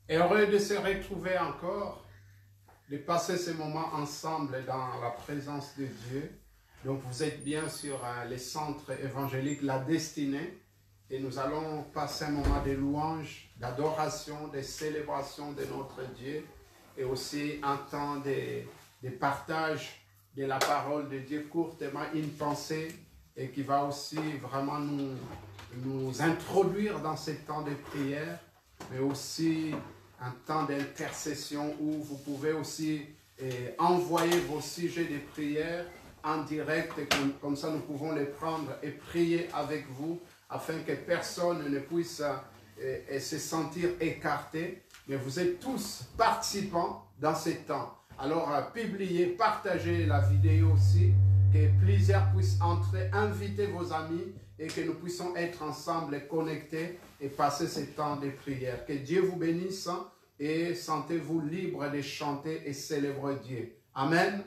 Et heureux de se retrouver encore, de passer ce moment ensemble dans la présence de Dieu. Donc vous êtes bien sur les centres évangéliques La Destinée et nous allons passer un moment de louange, d'adoration, de célébration de notre Dieu et aussi un temps de partage de la parole de Dieu, courtement une pensée et qui va aussi vraiment nous introduire dans ce temps de prière, mais aussi un temps d'intercession où vous pouvez aussi envoyer vos sujets de prière en direct, et comme ça nous pouvons les prendre et prier avec vous afin que personne ne puisse se sentir écarté. Mais vous êtes tous participants dans ce temps. Alors publiez, partagez la vidéo aussi, que plusieurs puissent entrer, invitez vos amis et que nous puissions être ensemble connectés et passer ce temps de prière. Que Dieu vous bénisse et sentez-vous libre de chanter et célébrer Dieu. Amen.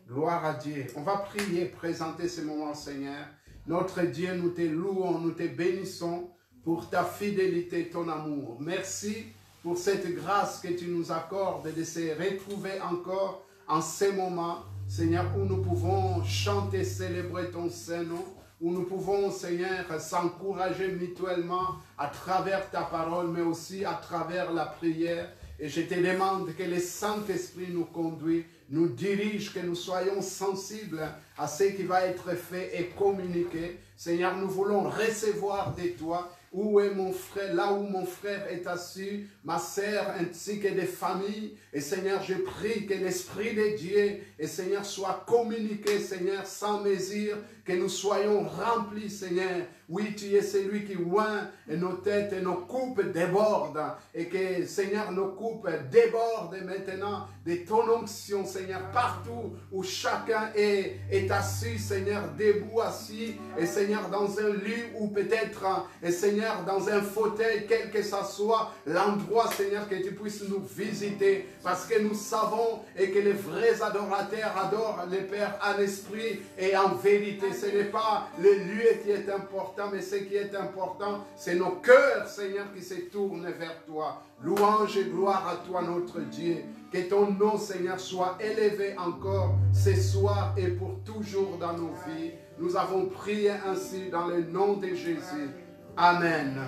Gloire à Dieu. On va prier, présenter ce moment, Seigneur. Notre Dieu, nous te louons, nous te bénissons pour ta fidélité, ton amour. Merci pour cette grâce que tu nous accordes de se retrouver encore en ces moments, Seigneur, où nous pouvons chanter, célébrer ton Saint-Nom, où nous pouvons, Seigneur, s'encourager mutuellement à travers ta parole, mais aussi à travers la prière. Et je te demande que le Saint-Esprit nous conduise, nous dirige, que nous soyons sensibles à ce qui va être fait et communiqué. Seigneur, nous voulons recevoir de toi. Où est mon frère? Là où mon frère est assis, ma sœur, ainsi que des familles. Et Seigneur, je prie que l'Esprit de Dieu, et Seigneur, soit communiqué, Seigneur, sans mesure, que nous soyons remplis, Seigneur. Oui, tu es celui qui oint et nos têtes et nos coupes débordent. Et que, Seigneur, nos coupes débordent maintenant de ton onction, Seigneur, partout où chacun est assis, Seigneur, debout, assis, et Seigneur, dans un lit ou peut-être, et Seigneur, dans un fauteuil, quel que ce soit l'endroit, Seigneur, que tu puisses nous visiter, parce que nous savons et que les vrais adorateurs adorent le Père en esprit et en vérité. Ce n'est pas le lieu qui est important, mais ce qui est important, c'est nos cœurs, Seigneur, qui se tournent vers toi. Louange et gloire à toi, notre Dieu. Que ton nom, Seigneur, soit élevé encore ce soir et pour toujours dans nos vies. Nous avons prié ainsi dans le nom de Jésus. Amen.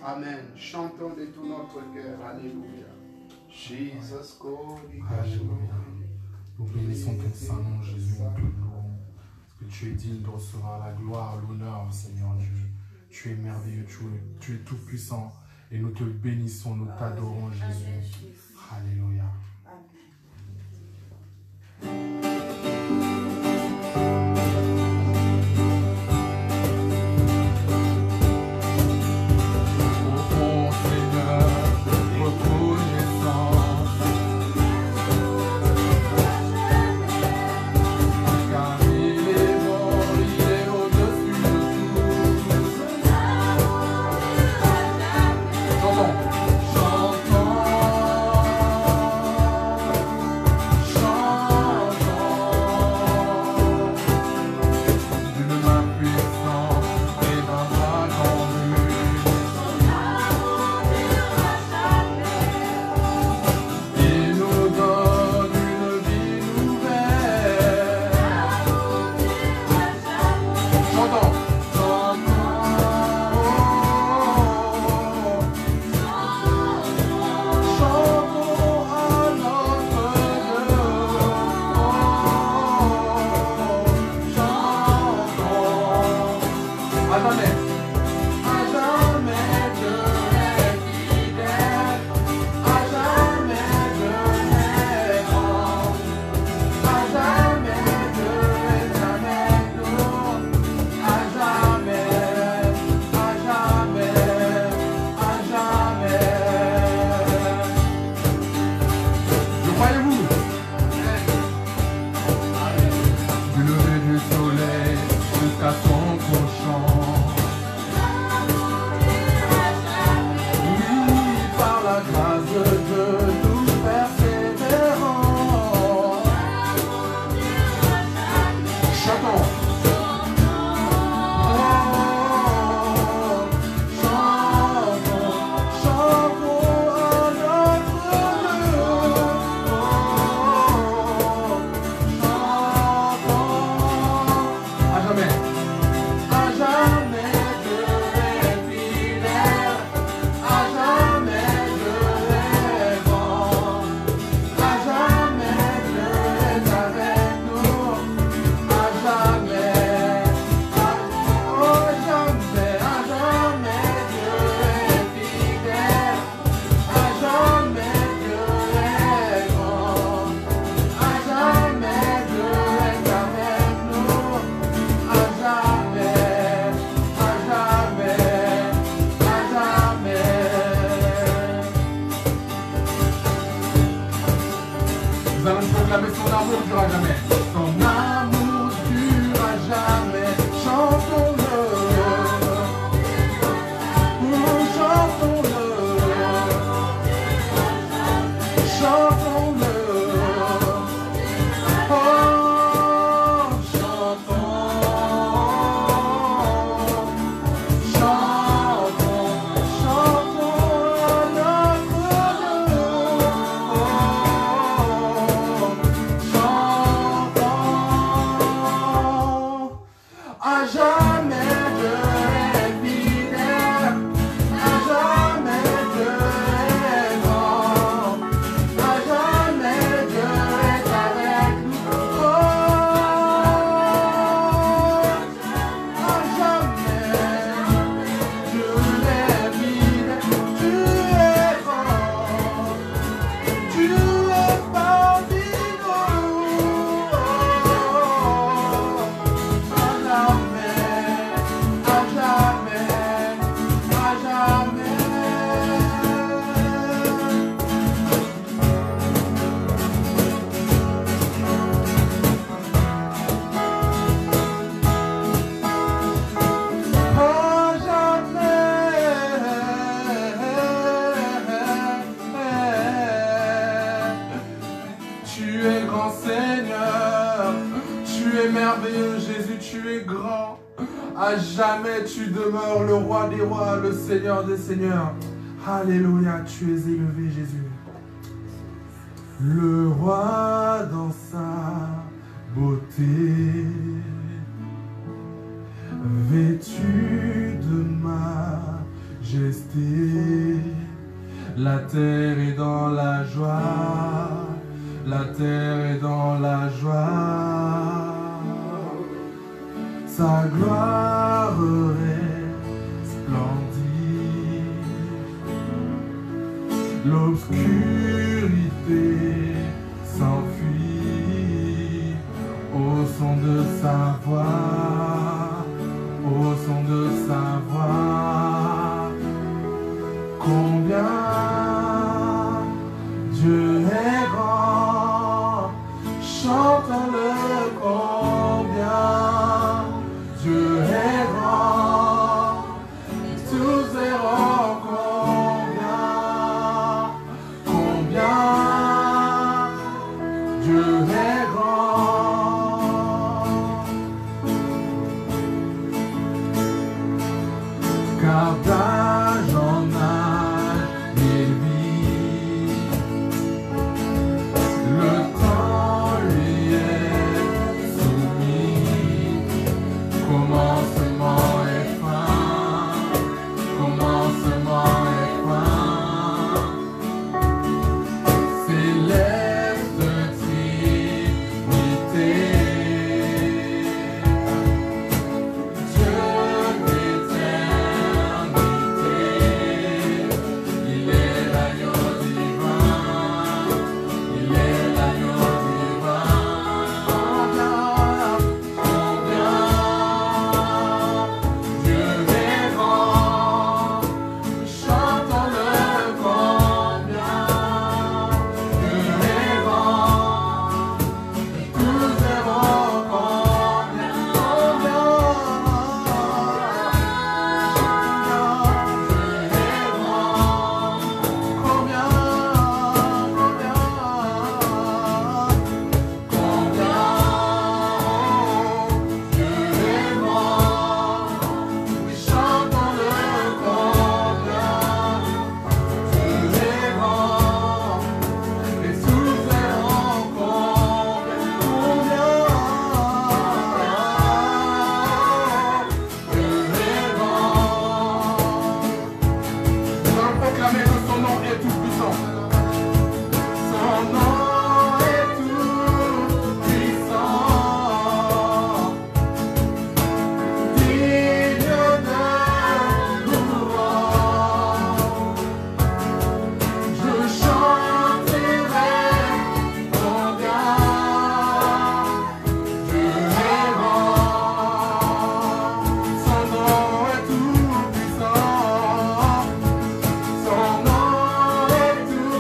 Amen. Chantons de tout notre cœur. Alléluia. Jesus, Alléluia. Nous bénissons ton Saint-Nom, Jésus, nous te louons. Parce que tu es digne de recevoir la gloire, l'honneur, Seigneur Dieu. Tu es merveilleux, tu es tout puissant. Et nous te bénissons, nous t'adorons, Jésus. Alléluia. Chantons proclamer son amour durera jamais. Son amour durera jamais. Chantons-le. Chantons-le. Chantons-le. Oh, chantons. Chantons. Chantons notre Dieu. Chantons. À jamais Dieu est fidèle. À jamais Dieu est grand. À jamais Dieu est avec nous. Oh, à jamais Dieu est fidèle. Tu es grand. Tu es parmi nous. À jamais, à jamais, à jamais. Tu es grand Seigneur, tu es merveilleux Jésus, tu es grand. À jamais tu demeures le roi des rois, le Seigneur des seigneurs. Alléluia, tu es élevé Jésus. Le roi dans sa beauté, vêtu de majesté, la terre est dans la joie, la terre est dans la joie. Sa gloire resplendit, l'obscurité s'enfuit au son de sa voix, au son de sa voix. Combien Dieu est grand, chantons-le combien Dieu est grand, tous verront combien Dieu est grand. Car d'âge en âge il vit, le temps lui est soumis. Commencement et fin, commencement et fin. Céleste Trinité, Dieu d'éternité, il est l'agneau divin, il est l'agneau divin. Combien Dieu est grand, chantons-le combien Dieu est grand, tous verront combien Dieu est grand, combien Dieu est grand, oui chantons-le combien Dieu est grand, et tous verront combien Dieu est grand. Nous allons proclamer que son nom est tout puissant. Son nom est tout puissant, digne de louange. Je chanterai combien Dieu est grand. Son nom est tout puissant, son nom est tout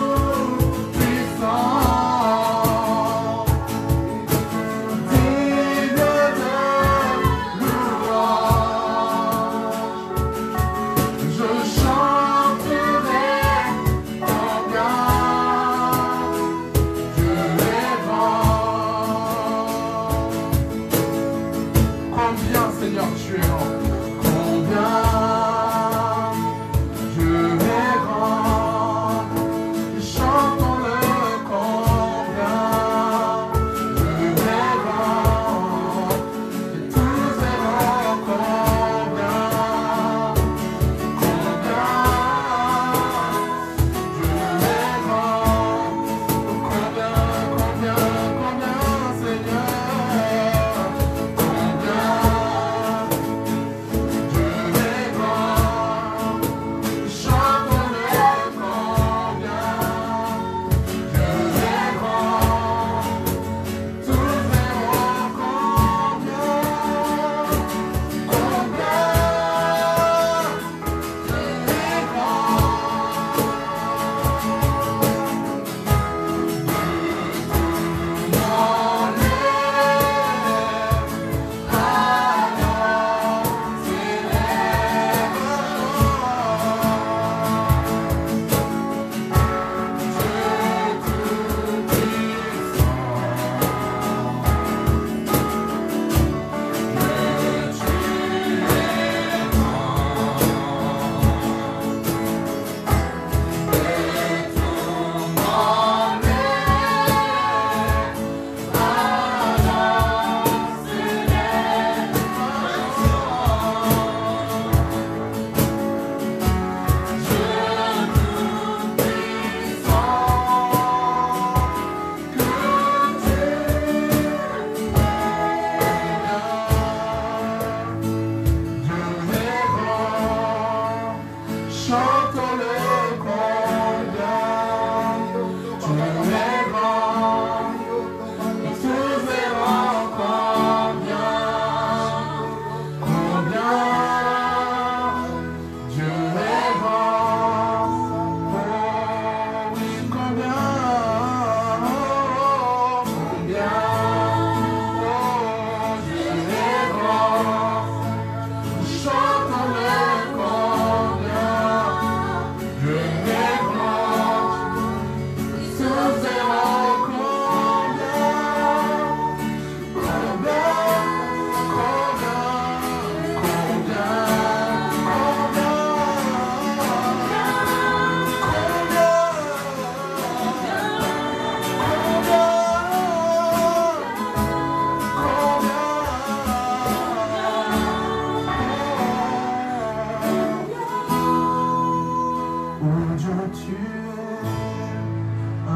tu es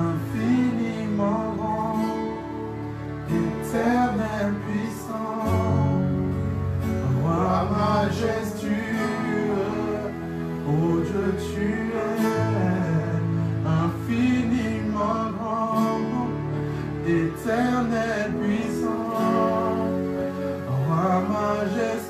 infiniment grand, éternel puissant, roi majestueux, oh Dieu, tu es infiniment grand, éternel puissant, roi majestueux.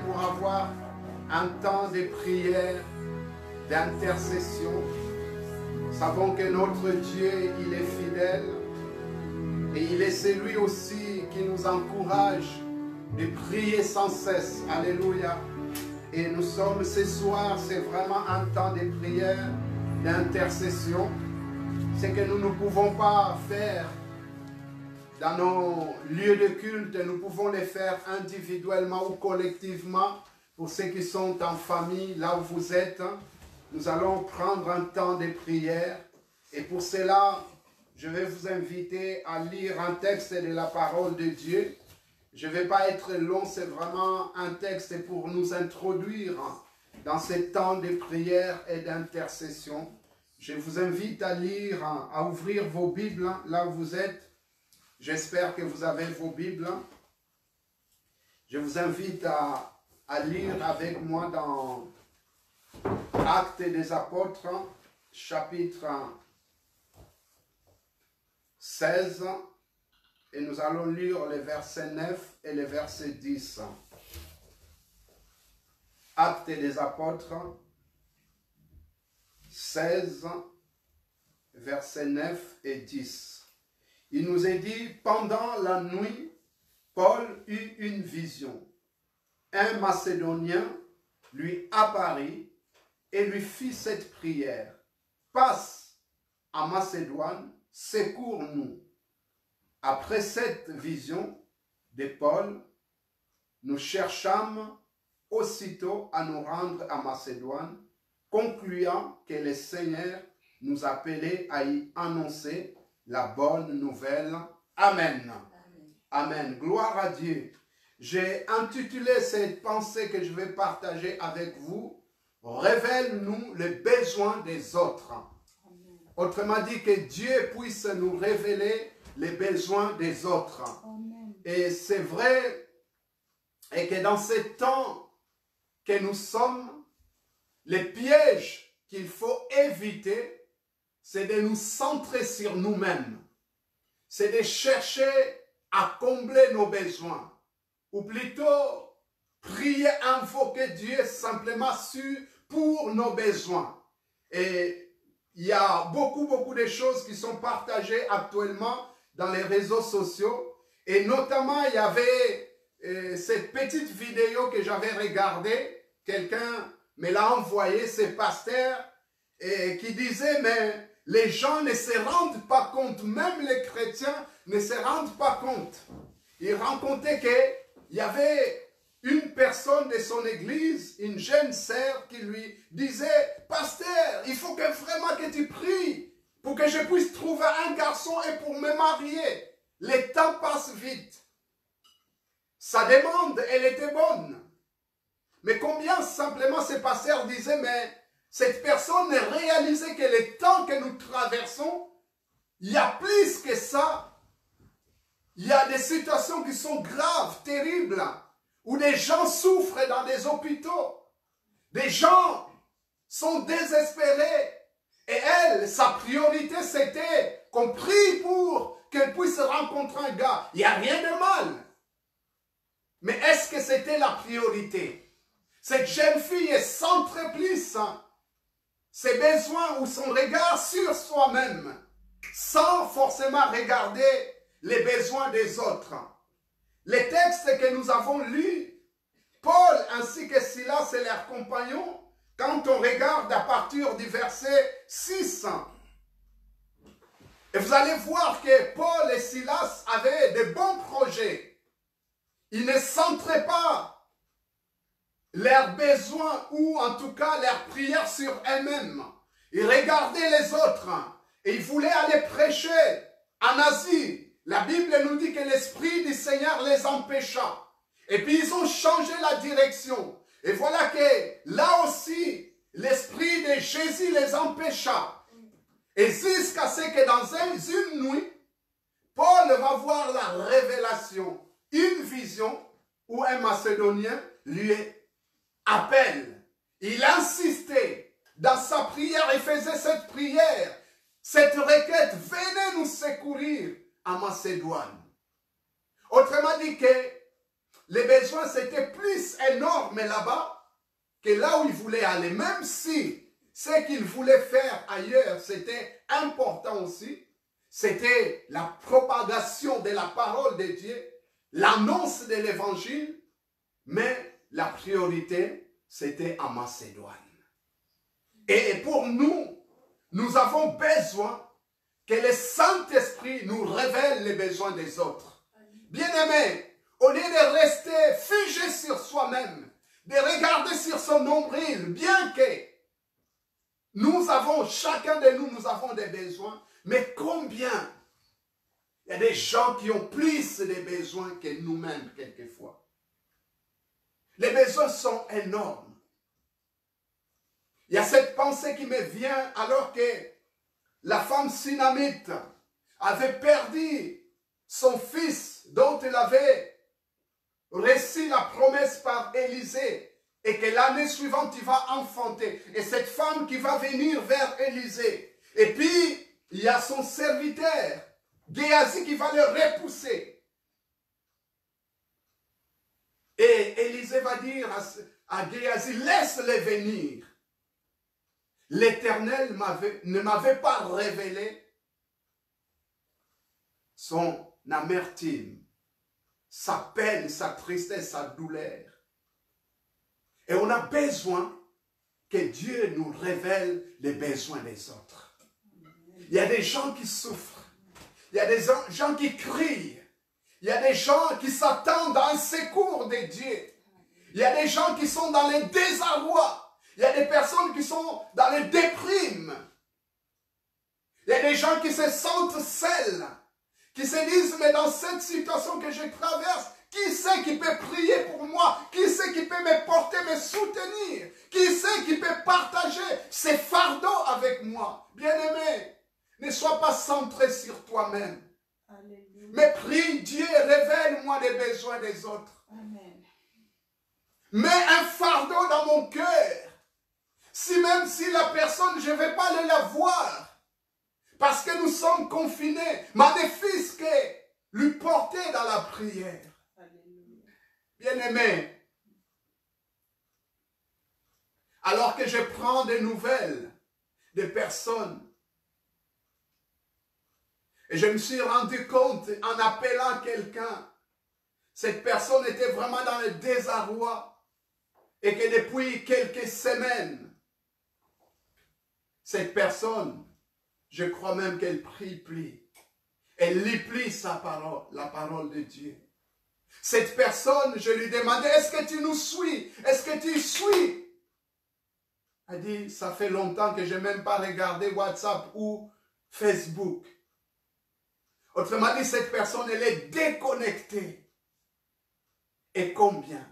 Pour avoir un temps de prière, d'intercession. Nous savons que notre Dieu, il est fidèle et il est celui aussi qui nous encourage de prier sans cesse. Alléluia. Et nous sommes ce soir, c'est vraiment un temps de prière, d'intercession. C'est que nous ne pouvons pas faire dans nos lieux de culte, nous pouvons les faire individuellement ou collectivement. Pour ceux qui sont en famille, là où vous êtes, nous allons prendre un temps de prière. Et pour cela, je vais vous inviter à lire un texte de la parole de Dieu. Je ne vais pas être long, c'est vraiment un texte pour nous introduire dans ce temps de prière et d'intercession. Je vous invite à lire, à ouvrir vos Bibles là où vous êtes. J'espère que vous avez vos Bibles. Je vous invite à lire avec moi dans Actes des Apôtres, chapitre 16. Et nous allons lire les versets 9 et les versets 10. Actes des Apôtres, 16, versets 9 et 10. Il nous est dit, pendant la nuit, Paul eut une vision. Un Macédonien lui apparut et lui fit cette prière. Passe en Macédoine, secours-nous. Après cette vision de Paul, nous cherchâmes aussitôt à nous rendre à Macédoine, concluant que le Seigneur nous appelait à y annoncer la bonne nouvelle. Amen. Amen. Amen. Gloire à Dieu. J'ai intitulé cette pensée que je vais partager avec vous, révèle-nous les besoins des autres. Amen. Autrement dit, que Dieu puisse nous révéler les besoins des autres. Amen. Et c'est vrai, et que dans ce temps que nous sommes, les pièges qu'il faut éviter, c'est de nous centrer sur nous-mêmes. C'est de chercher à combler nos besoins. Ou plutôt, prier, invoquer Dieu simplement pour nos besoins. Et il y a beaucoup de choses qui sont partagées actuellement dans les réseaux sociaux. Et notamment, il y avait cette petite vidéo que j'avais regardée. Quelqu'un me l'a envoyée, c'est pasteur, qui disait, mais les gens ne se rendent pas compte, même les chrétiens ne se rendent pas compte. Il racontait qu'il y avait une personne de son église, une jeune sœur, qui lui disait, pasteur, il faut vraiment que tu pries pour que je puisse trouver un garçon et pour me marier. Le temps passe vite. Sa demande, elle était bonne. Mais combien simplement ce pasteur disait, mais cette personne ne réalisait que le temps que nous traversons, il y a plus que ça. Il y a des situations qui sont graves, terribles, où des gens souffrent dans des hôpitaux. Des gens sont désespérés. Et elle, sa priorité, c'était qu'on prie pour qu'elle puisse rencontrer un gars. Il n'y a rien de mal. Mais est-ce que c'était la priorité? Cette jeune fille est centrée plus ses besoins ou son regard sur soi-même, sans forcément regarder les besoins des autres. Les textes que nous avons lus, Paul ainsi que Silas et leurs compagnons, quand on regarde à partir du verset 6, et vous allez voir que Paul et Silas avaient de bons projets. Ils ne centraient pas leurs besoins ou en tout cas leurs prières sur eux-mêmes. Ils regardaient les autres et ils voulaient aller prêcher en Asie. La Bible nous dit que l'Esprit du Seigneur les empêcha. Et puis ils ont changé la direction. Et voilà que là aussi, l'Esprit de Jésus les empêcha. Et jusqu'à ce que dans une nuit, Paul va voir la révélation, une vision où un Macédonien lui appelle. Il insistait dans sa prière et faisait cette prière, cette requête, venez nous secourir en Macédoine. Autrement dit que les besoins c'était plus énorme là-bas que là où il voulait aller, même si ce qu'il voulait faire ailleurs, c'était important aussi. C'était la propagation de la parole de Dieu, l'annonce de l'évangile, mais la priorité, c'était en Macédoine. Et pour nous, nous avons besoin que le Saint-Esprit nous révèle les besoins des autres. Bien-aimés, au lieu de rester figé sur soi-même, de regarder sur son nombril, bien que nous avons, chacun de nous, nous avons des besoins, mais combien il y a des gens qui ont plus de besoins que nous-mêmes quelquefois. Les besoins sont énormes. Il y a cette pensée qui me vient alors que la femme Sunamite avait perdu son fils dont elle avait reçu la promesse par Élisée. Et que l'année suivante, il va enfanter. Et cette femme qui va venir vers Élisée. Et puis, il y a son serviteur, Géasi, qui va le repousser. Et Élisée va dire à Géasi, laisse-les venir. L'Éternel ne m'avait pas révélé son amertume, sa peine, sa tristesse, sa douleur. Et on a besoin que Dieu nous révèle les besoins des autres. Il y a des gens qui souffrent. Il y a des gens qui crient. Il y a des gens qui s'attendent à un secours de Dieu. Il y a des gens qui sont dans le désarroi. Il y a des personnes qui sont dans les déprimes. Il y a des gens qui se sentent seuls. Qui se disent, mais dans cette situation que je traverse, qui c'est qui peut prier pour moi? Qui c'est qui peut me porter, me soutenir? Qui c'est qui peut partager ces fardeaux avec moi? Bien-aimé, ne sois pas centré sur toi-même. Mais prie Dieu, révèle-moi les besoins des autres. Amen. Mets un fardeau dans mon cœur. Même si la personne, je ne vais pas aller la voir. Parce que nous sommes confinés. Magnifique que lui porter dans la prière. Bien-aimé, alors que je prends des nouvelles de personnes, et je me suis rendu compte en appelant quelqu'un, cette personne était vraiment dans le désarroi, et que depuis quelques semaines, cette personne, je crois même qu'elle prie plus, elle lit plus sa parole, la parole de Dieu. Cette personne, je lui demandais, est-ce que tu nous suis? Est-ce que tu suis? Elle dit, ça fait longtemps que je n'ai même pas regardé WhatsApp ou Facebook. Autrement dit, cette personne, elle est déconnectée. Et combien?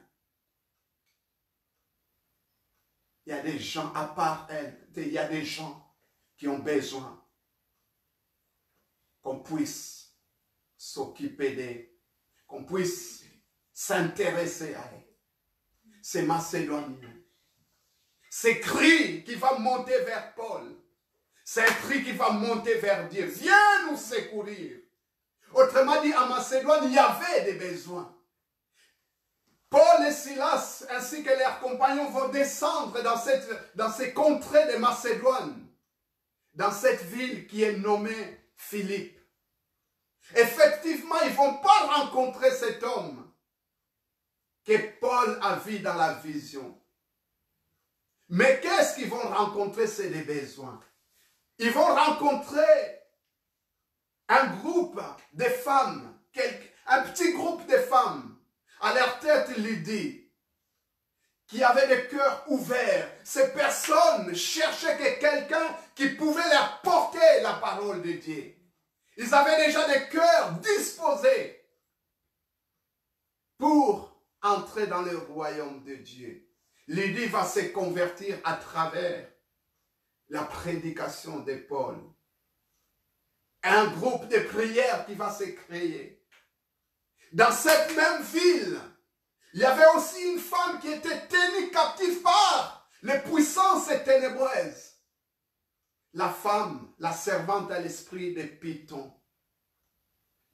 Il y a des gens, à part elle, il y a des gens qui ont besoin qu'on puisse s'occuper d'eux, qu'on puisse s'intéresser à eux. C'est Macédonien. C'est cri qui va monter vers Paul. C'est un cri qui va monter vers Dieu. Viens nous secourir. Autrement dit, en Macédoine, il y avait des besoins. Paul et Silas, ainsi que leurs compagnons, vont descendre dans ces contrées de Macédoine, dans cette ville qui est nommée Philippe. Effectivement, ils ne vont pas rencontrer cet homme que Paul a vu dans la vision. Mais qu'est-ce qu'ils vont rencontrer? C'est des besoins. Ils vont rencontrer un groupe de femmes, un petit groupe de femmes, à leur tête Lydie, qui avaient des cœurs ouverts. Ces personnes cherchaient quelqu'un qui pouvait leur porter la parole de Dieu. Ils avaient déjà des cœurs disposés pour entrer dans le royaume de Dieu. Lydie va se convertir à travers la prédication de Paul. Un groupe de prière qui va se créer. Dans cette même ville, il y avait aussi une femme qui était tenue captive par les puissances ténébreuses. La femme, la servante à l'esprit de Python,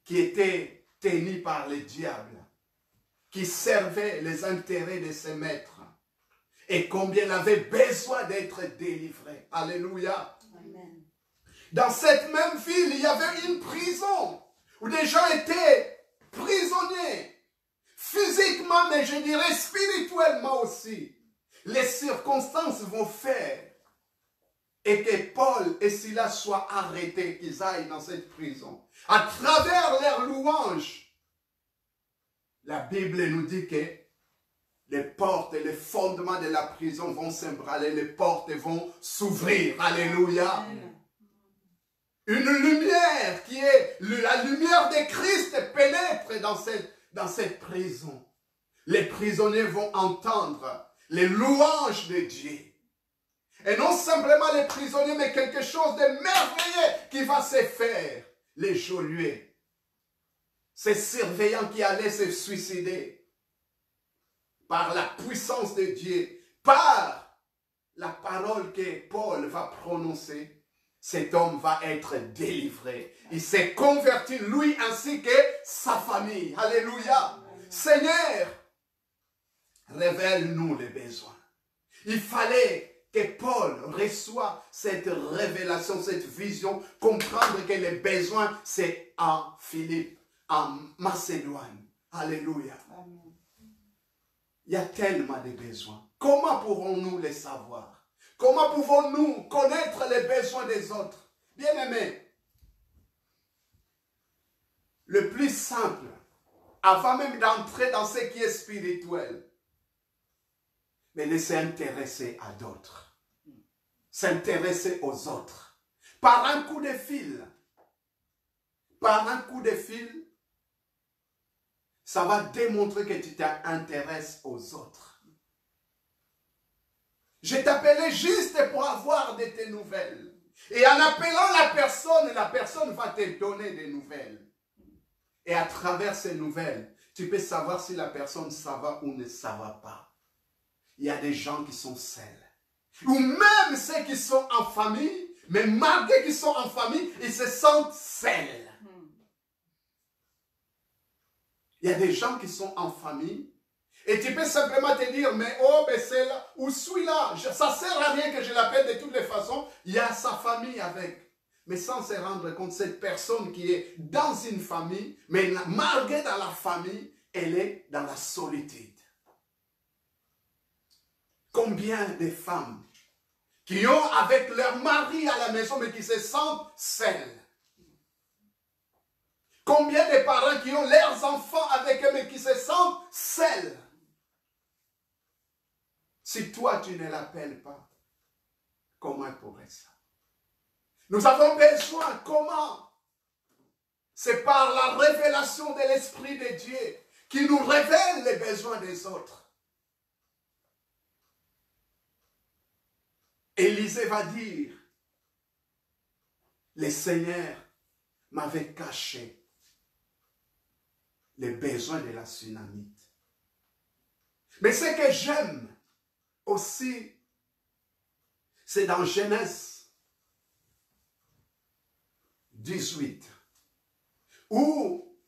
qui était tenue par le diable, qui servait les intérêts de ses maîtres. Et combien elle avait besoin d'être délivrée. Alléluia. Amen. Dans cette même ville, il y avait une prison où des gens étaient prisonniers. Physiquement, mais je dirais spirituellement aussi. Les circonstances vont faire et que Paul et Silas soient arrêtés, qu'ils aillent dans cette prison. À travers leurs louanges, la Bible nous dit que les portes et les fondements de la prison vont s'embraler, les portes vont s'ouvrir. Alléluia. Une lumière qui est la lumière de Christ pénètre dans cette prison. Les prisonniers vont entendre les louanges de Dieu. Et non simplement les prisonniers, mais quelque chose de merveilleux qui va se faire. Les geôliers, ces surveillants qui allaient se suicider, par la puissance de Dieu, par la parole que Paul va prononcer, cet homme va être délivré. Il s'est converti, lui ainsi que sa famille. Alléluia. Seigneur, révèle-nous les besoins. Il fallait que Paul reçoive cette révélation, cette vision, comprendre que les besoins, c'est en Philippe, en Macédoine. Alléluia. Amen. Il y a tellement de besoins. Comment pourrons-nous les savoir? Comment pouvons-nous connaître les besoins des autres? Bien-aimés, le plus simple, avant même d'entrer dans ce qui est spirituel, mais de s'intéresser à d'autres. S'intéresser aux autres. Par un coup de fil. Par un coup de fil, ça va démontrer que tu t'intéresses aux autres. Je t'appelais juste pour avoir de tes nouvelles. Et en appelant la personne va te donner des nouvelles. Et à travers ces nouvelles, tu peux savoir si la personne ça va ou ne ça va pas. Il y a des gens qui sont seuls. Ou même ceux qui sont en famille, mais malgré qu'ils sont en famille, ils se sentent seuls. Il y a des gens qui sont en famille et tu peux simplement te dire, mais oh, ben c'est là, ou celui-là, ça ne sert à rien que je l'appelle de toutes les façons, il y a sa famille avec. Mais sans se rendre compte, cette personne qui est dans une famille, mais malgré dans la famille, elle est dans la solitude. Combien de femmes qui ont avec leur mari à la maison, mais qui se sentent seules? Combien de parents qui ont leurs enfants avec eux, mais qui se sentent seuls? Si toi, tu ne l'appelles pas, comment pourrait ça? Nous avons besoin, comment? C'est par la révélation de l'Esprit de Dieu qui nous révèle les besoins des autres. Élisée va dire, le Seigneur m'avait caché les besoins de la Sunamite. Mais ce que j'aime aussi, c'est dans Genèse 18, où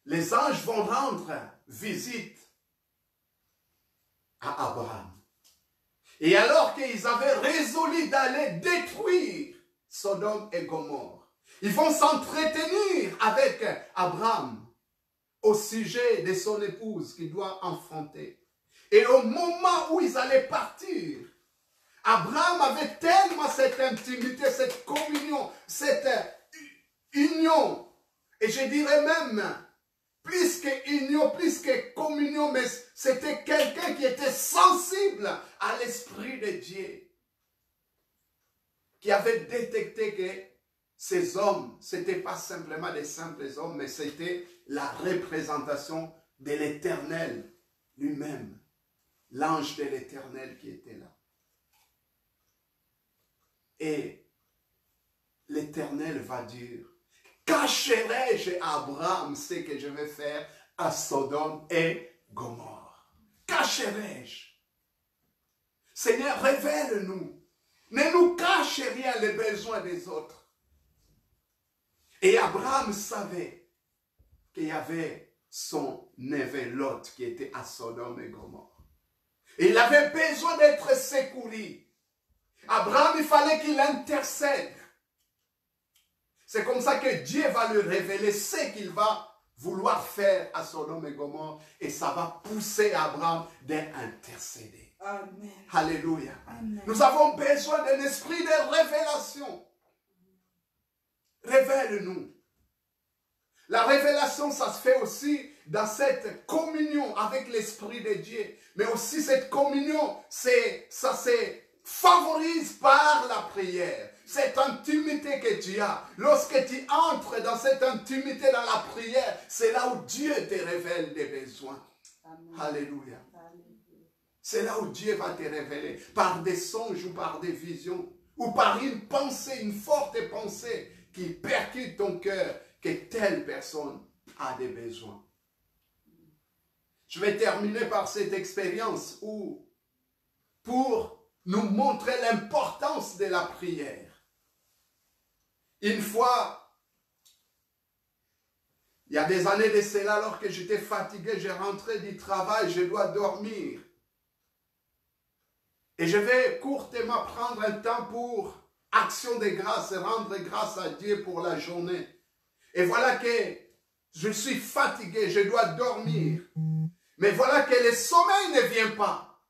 les anges vont rendre visite à Abraham. Et alors qu'ils avaient résolu d'aller détruire Sodome et Gomorrhe. Ils vont s'entretenir avec Abraham au sujet de son épouse qu'il doit enfanter. Et au moment où ils allaient partir, Abraham avait tellement cette intimité, cette communion, cette union. Et je dirais même, plus que union, plus que communion, mais c'était quelqu'un qui était sensible à l'Esprit de Dieu. Qui avait détecté que ces hommes, ce n'étaient pas simplement des simples hommes, mais c'était la représentation de l'Éternel lui-même. L'ange de l'Éternel qui était là. Et l'Éternel va dire, cacherai-je à Abraham ce que je vais faire à Sodome et Gomorrhe? Cacherai-je? Seigneur, révèle-nous. Ne nous cache rien les besoins des autres. Et Abraham savait qu'il y avait son neveu Lot qui était à Sodome et Gomorrhe. Et il avait besoin d'être secouru. Abraham, il fallait qu'il intercède. C'est comme ça que Dieu va lui révéler ce qu'il va vouloir faire à Sodome et Gomorrhe. Et ça va pousser Abraham d'intercéder. Amen. Alléluia. Amen. Nous avons besoin d'un esprit de révélation. Révèle-nous. La révélation, ça se fait aussi dans cette communion avec l'Esprit de Dieu. Mais aussi cette communion, ça se favorise par la prière. Cette intimité que tu as. Lorsque tu entres dans cette intimité dans la prière, c'est là où Dieu te révèle des besoins. Amen. Alléluia. Alléluia. C'est là où Dieu va te révéler. Par des songes ou par des visions. Ou par une pensée, une forte pensée qui percute ton cœur. Que telle personne a des besoins. Je vais terminer par cette expérience où, pour nous montrer l'importance de la prière. Une fois, il y a des années de cela, alors que j'étais fatigué, je rentrais du travail, je dois dormir. Et je vais courtement prendre un temps pour action de grâce et rendre grâce à Dieu pour la journée. Et voilà que je suis fatigué, je dois dormir. Mais voilà que le sommeil ne vient pas.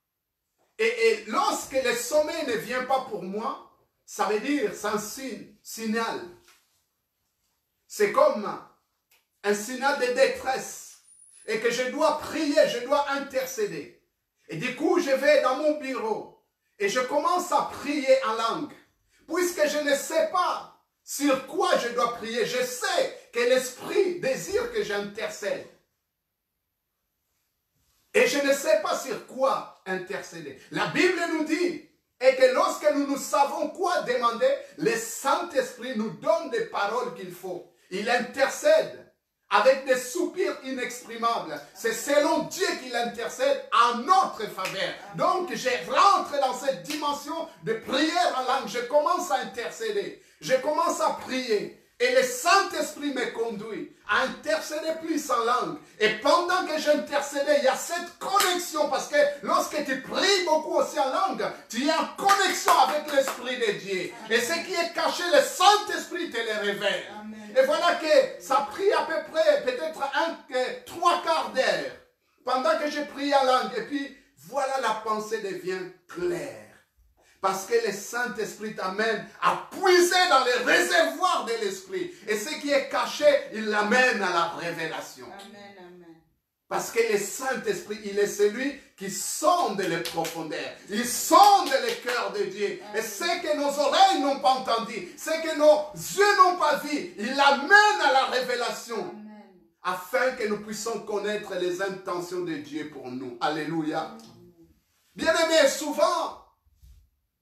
Et lorsque le sommeil ne vient pas pour moi, ça veut dire, c'est un signal. C'est comme un signal de détresse. Et que je dois prier, je dois intercéder. Et du coup, je vais dans mon bureau. Et je commence à prier en langue. Puisque je ne sais pas sur quoi je dois prier. Je sais que l'Esprit désire que j'intercède. Et je ne sais pas sur quoi intercéder. La Bible nous dit et que lorsque nous ne savons quoi demander, le Saint-Esprit nous donne des paroles qu'il faut. Il intercède avec des soupirs inexprimables. C'est selon Dieu qu'il intercède en notre faveur. Donc je rentre dans cette dimension de prière en langue. Je commence à intercéder. Je commence à prier. Et le Saint-Esprit me conduit à intercéder plus en langue. Et pendant que j'intercédais, il y a cette connexion. Parce que lorsque tu pries beaucoup aussi en langue, tu es en connexion avec l'Esprit de Dieu. Amen. Et ce qui est caché, le Saint-Esprit te le révèle. Amen. Et voilà que ça prie à peu près, peut-être 3/4 d'heure. Pendant que je prie en langue. Et puis, voilà, la pensée devient claire. Parce que le Saint-Esprit t'amène à puiser dans les réservoirs de l'Esprit. Et ce qui est caché, il l'amène à la révélation. Amen, amen. Parce que le Saint-Esprit, il est celui qui sonde les profondeurs. Il sonde le cœur de Dieu. Amen. Et ce que nos oreilles n'ont pas entendu, ce que nos yeux n'ont pas vu, il l'amène à la révélation. Amen. Afin que nous puissions connaître les intentions de Dieu pour nous. Alléluia. Bien-aimés, souvent,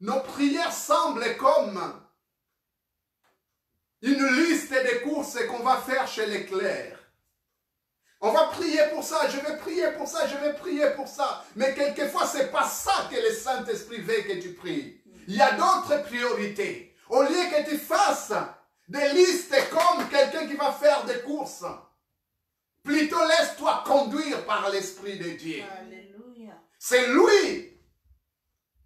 nos prières semblent comme une liste de courses qu'on va faire chez les clercs. On va prier pour ça, je vais prier pour ça, je vais prier pour ça. Mais quelquefois, ce n'est pas ça que le Saint-Esprit veut que tu pries. Il y a d'autres priorités. Au lieu que tu fasses des listes comme quelqu'un qui va faire des courses, plutôt laisse-toi conduire par l'Esprit de Dieu. Alléluia. C'est lui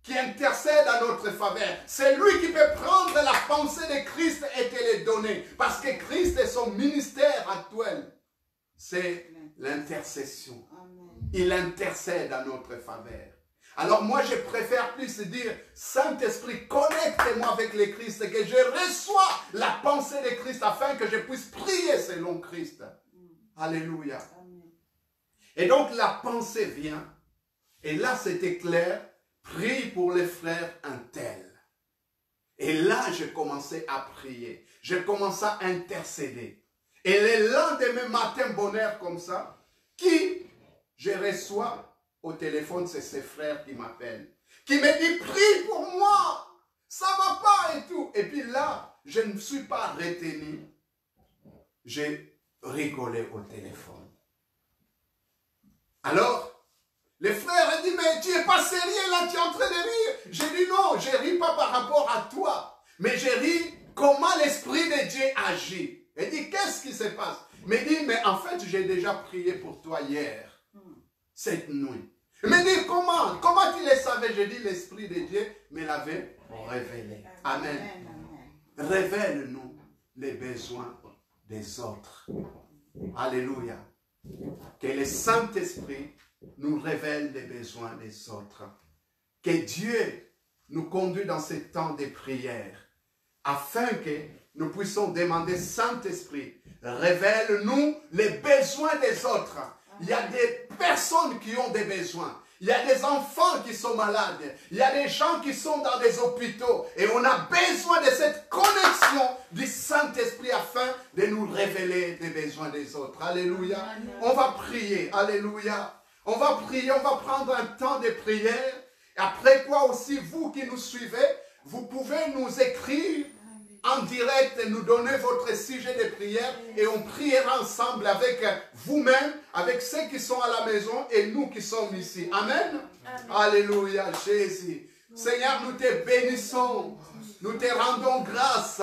qui intercède à notre faveur. C'est lui qui peut prendre la pensée de Christ et te les donner. Parce que Christ est son ministère actuel. C'est l'intercession. Il intercède à notre faveur. Alors moi, je préfère plus dire, Saint-Esprit, connecte-moi avec le Christ et que je reçois la pensée de Christ afin que je puisse prier selon Christ. Alléluia. Et donc la pensée vient. Et là, c'était clair. Prie pour les frères un tel. Et là, j'ai commencé à prier. J'ai commencé à intercéder. Et le lendemain matin, bonheur comme ça, qui je reçois au téléphone, c'est ses frères qui m'appellent. Qui me dit, prie pour moi. Ça ne va pas et tout. Et puis là, je ne me suis pas retenu. J'ai rigolé au téléphone. Alors, les frères ont dit, mais tu n'es pas sérieux là, tu es en train de rire. J'ai dit non, je ne ris pas par rapport à toi. Mais je ris comment l'Esprit de Dieu agit. Il dit, qu'est-ce qui se passe? Il me dit, mais en fait, j'ai déjà prié pour toi hier, cette nuit. Il me dit, comment? Comment tu le savais? J'ai dit, l'Esprit de Dieu me l'avait révélé. Amen. Révèle-nous les besoins des autres. Alléluia. Que le Saint-Esprit nous révèle les besoins des autres. Que Dieu nous conduise dans ce temps de prière, afin que nous puissions demander, Saint-Esprit, révèle-nous les besoins des autres. Il y a des personnes qui ont des besoins. Il y a des enfants qui sont malades. Il y a des gens qui sont dans des hôpitaux. Et on a besoin de cette connexion du Saint-Esprit afin de nous révéler les besoins des autres. Alléluia. On va prier. Alléluia. On va prier, on va prendre un temps de prière. Après quoi aussi, vous qui nous suivez, vous pouvez nous écrire en direct et nous donner votre sujet de prière et on priera ensemble avec vous-même, avec ceux qui sont à la maison et nous qui sommes ici. Amen. Alléluia, Jésus. Seigneur, nous te bénissons, nous te rendons grâce.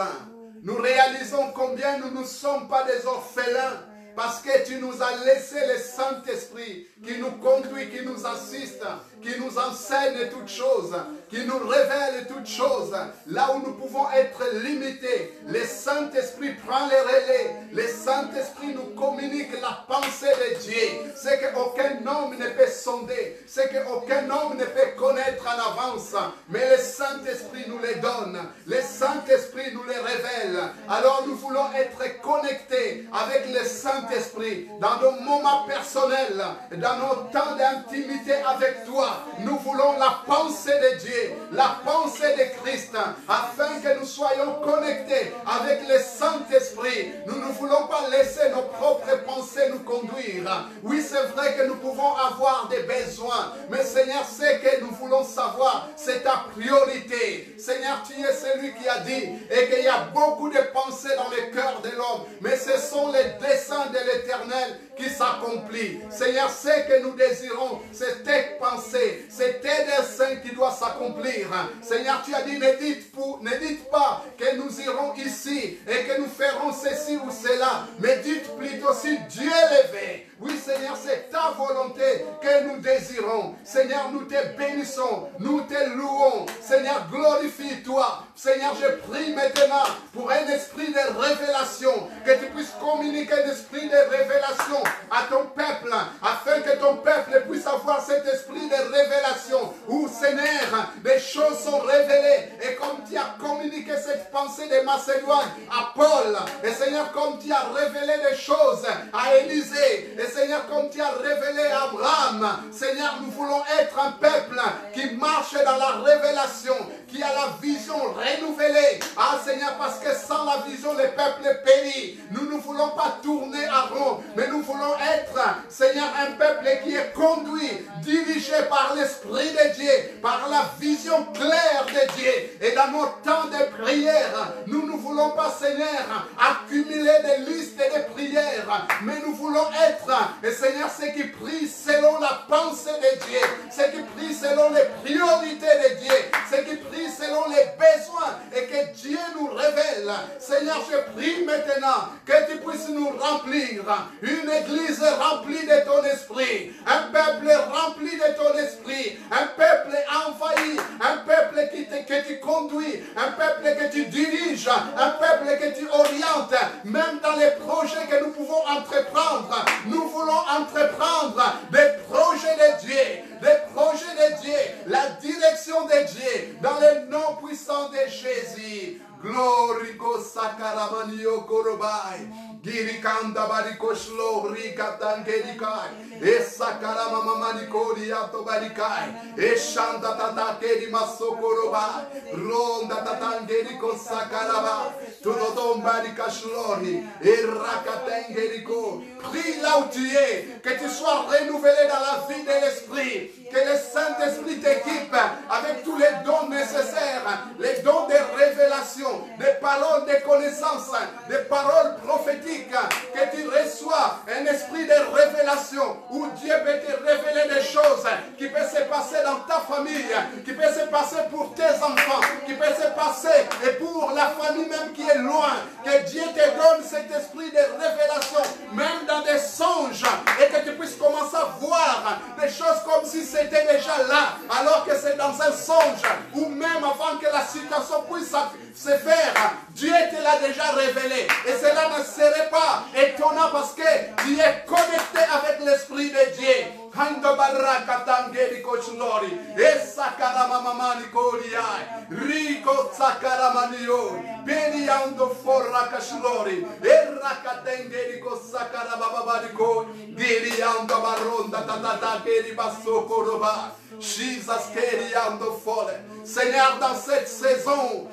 Nous réalisons combien nous ne sommes pas des orphelins. Parce que tu nous as laissé le Saint-Esprit qui nous conduit, qui nous assiste, qui nous enseigne toutes choses, qui nous révèle toutes choses. Là où nous pouvons être limités, le Saint-Esprit prend les relais. Le Saint-Esprit nous communique la pensée de Dieu. C'est qu'aucun homme ne peut sonder, c'est qu'aucun homme ne peut connaître en avance. Mais le Saint-Esprit nous les donne. Le Saint-Esprit nous les révèle. Alors nous voulons être connectés avec le Saint-Esprit dans nos moments personnels, dans nos temps d'intimité avec toi. Nous voulons la pensée de Dieu, la pensée de Christ, afin que nous soyons connectés avec le Saint-Esprit. Nous ne voulons pas laisser nos propres pensées nous conduire. Oui, c'est vrai que nous pouvons avoir des besoins, mais Seigneur, ce que nous voulons savoir, c'est ta priorité. Seigneur, tu es celui qui a dit et qu'il y a beaucoup de pensées dans le cœur de l'homme, mais ce sont les desseins de l'Éternel qui s'accomplissent. Seigneur, ce que nous désirons, c'est tes pensées, c'est tes desseins qui doivent s'accomplir. Seigneur, tu as dit, ne dites pas que nous irons ici et que nous ferons ceci ou cela, mais dites plutôt si Dieu le veut. Oui, Seigneur, c'est ta volonté que nous désirons. Seigneur, nous te bénissons, nous te louons. Seigneur, glorifie-toi. Seigneur, je prie maintenant pour un esprit de révélation, que tu puisses communiquer l'esprit de révélation à ton peuple, afin que ton peuple puisse avoir cet esprit de révélation, où, Seigneur, des choses sont révélées. Et comme tu as communiqué cette pensée de Macédoine à Paul, et Seigneur, comme tu as révélé des choses à Élisée, et Seigneur, comme tu as révélé à Abraham, Seigneur, nous voulons être un peuple qui marche dans la révélation, qui a la vision renouvelée. Ah Seigneur, parce que sans la vision, le peuple périt. Nous ne voulons pas tourner à rond, mais nous voulons être, Seigneur, un peuple qui est conduit, dirigé par l'Esprit de Dieu, par la vision claire de Dieu. Et dans nos temps de prière, nous ne voulons pas, Seigneur, accumuler des listes de prières, mais nous voulons être, et Seigneur, ceux qui prient selon la pensée de Dieu, ceux qui prient selon les priorités de Dieu, ceux qui prient selon les besoins et que Dieu nous révèle. Seigneur, je prie maintenant que tu puisses nous remplir. Une église remplie de ton esprit. Un peuple rempli de ton esprit. Un peuple envahi. Un peuple que tu conduis. Un peuple que tu diriges. Un peuple que tu orientes. Même dans les projets que nous pouvons entreprendre. Nous voulons entreprendre des projets de Dieu. Des projets de Dieu. La direction de Dieu. Dans le nom puissant de Jésus. Glorico sakaramanio korobai. Girikanda bariko shlo rika tangerikai. Esakarama mamaniko riato barikai. Eshanda tatakeri masokorobai. Ronda tatangeriko sakaraba. Tudodom barika shlori. Erakatengeriko. Prie là où tu es. Que tu sois renouvelé dans la vie de l'esprit. Que le Saint-Esprit t'équipe avec tous les dons nécessaires. Les dons de révélation. Des paroles de connaissance, des paroles prophétiques, que tu reçois un esprit de révélation où Dieu peut te révéler des choses qui peuvent se passer dans ta famille, qui peuvent se passer pour tes enfants, qui peuvent se passer et pour la famille même qui est loin. Que Dieu te donne cet esprit de révélation, même dans des songes, et que tu puisses commencer à voir des choses comme si c'était déjà là, alors que c'est dans un songe, ou même avant que la situation puisse se faire. Dieu te l'a déjà révélé. Et cela ne serait pas étonnant parce que tu es connecté avec l'Esprit de Dieu. Hando baraka tangeri kochlori. Esakara mamamani koriai. Rico sakaramanio. Beniando forra kashlori. Eraka tangeri kosakara bababariko. Giriando baronda tatata keri basokoroba. Jesus keriando fore. Seigneur, dans cette saison,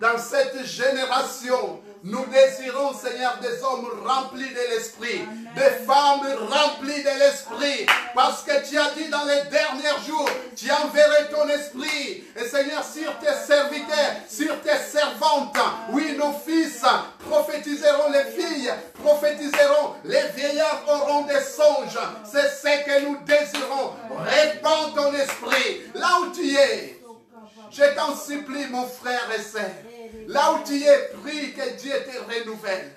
dans cette génération, nous désirons, Seigneur, des hommes remplis de l'Esprit, des femmes remplies de l'Esprit, parce que tu as dit dans les derniers jours, tu enverrais ton Esprit, et Seigneur, sur tes serviteurs, sur tes servantes, oui, nos fils prophétiseront, les filles prophétiseront, les vieillards auront des songes, c'est ce que nous désirons. Répands ton Esprit, là où tu es. Je t'en supplie, mon frère et sœur, là où tu es, prie que Dieu te renouvelle.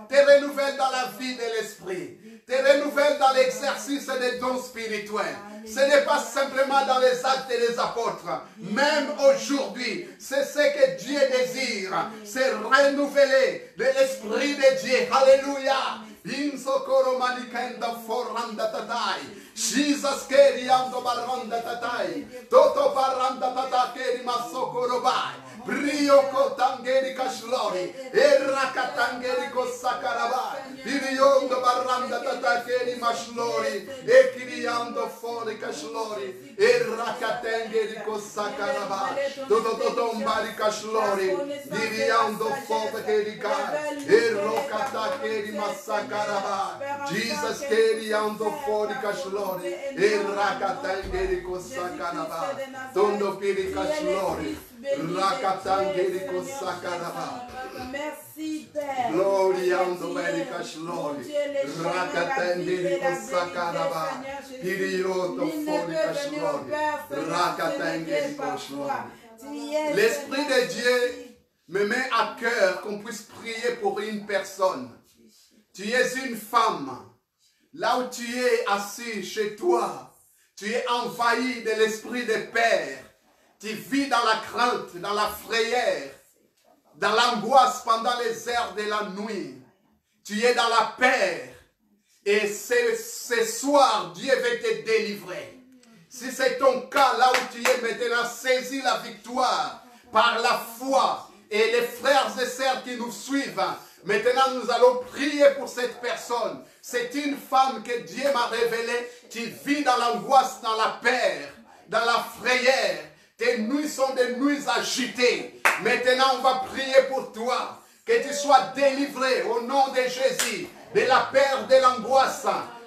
Te renouvelle dans la vie de l'esprit. Te renouvelle dans l'exercice des dons spirituels. Ce n'est pas simplement dans les actes des apôtres. Même aujourd'hui, c'est ce que Dieu désire. C'est renouveler de l'esprit de Dieu. Alléluia. Insokoro manikenda foranda tatai. Jesus keriando baranda tatai. Toto baranda tatakeri masokoro bai. Brio kotangeri kashlori. Erakatangeri kosakarabai. Iriondo baranda tatakeri mashlori. Ekiriando fori kashlori. Erakatangeri kosakarabai. Toto totombari kashlori. Iriando fori kerikai. Erokatakeri masakarabai. Jesus keriando fori kashlori. Erakatangeri kosakarabai. Tondo piri kashlori. Rakatangerico sakaraba. Merci Père. Gloriando verica shlori. Rakatangerico sakaraba. Pirioto forica shlori. Rakatangerico shlori. L'Esprit de Dieu me met à cœur qu'on puisse prier pour une personne. Tu es une femme. Là où tu es assis chez toi, tu es envahi de l'Esprit de Père. Tu vis dans la crainte, dans la frayeur, dans l'angoisse pendant les heures de la nuit. Tu es dans la peur. Et ce soir, Dieu veut te délivrer. Si c'est ton cas, là où tu es maintenant, saisis la victoire par la foi. Et les frères et sœurs qui nous suivent, maintenant nous allons prier pour cette personne. C'est une femme que Dieu m'a révélée qui vit dans l'angoisse, dans la peur, dans la frayeur. Tes nuits sont des nuits agitées. Maintenant, on va prier pour toi. Que tu sois délivré au nom de Jésus de la peur, de l'angoisse.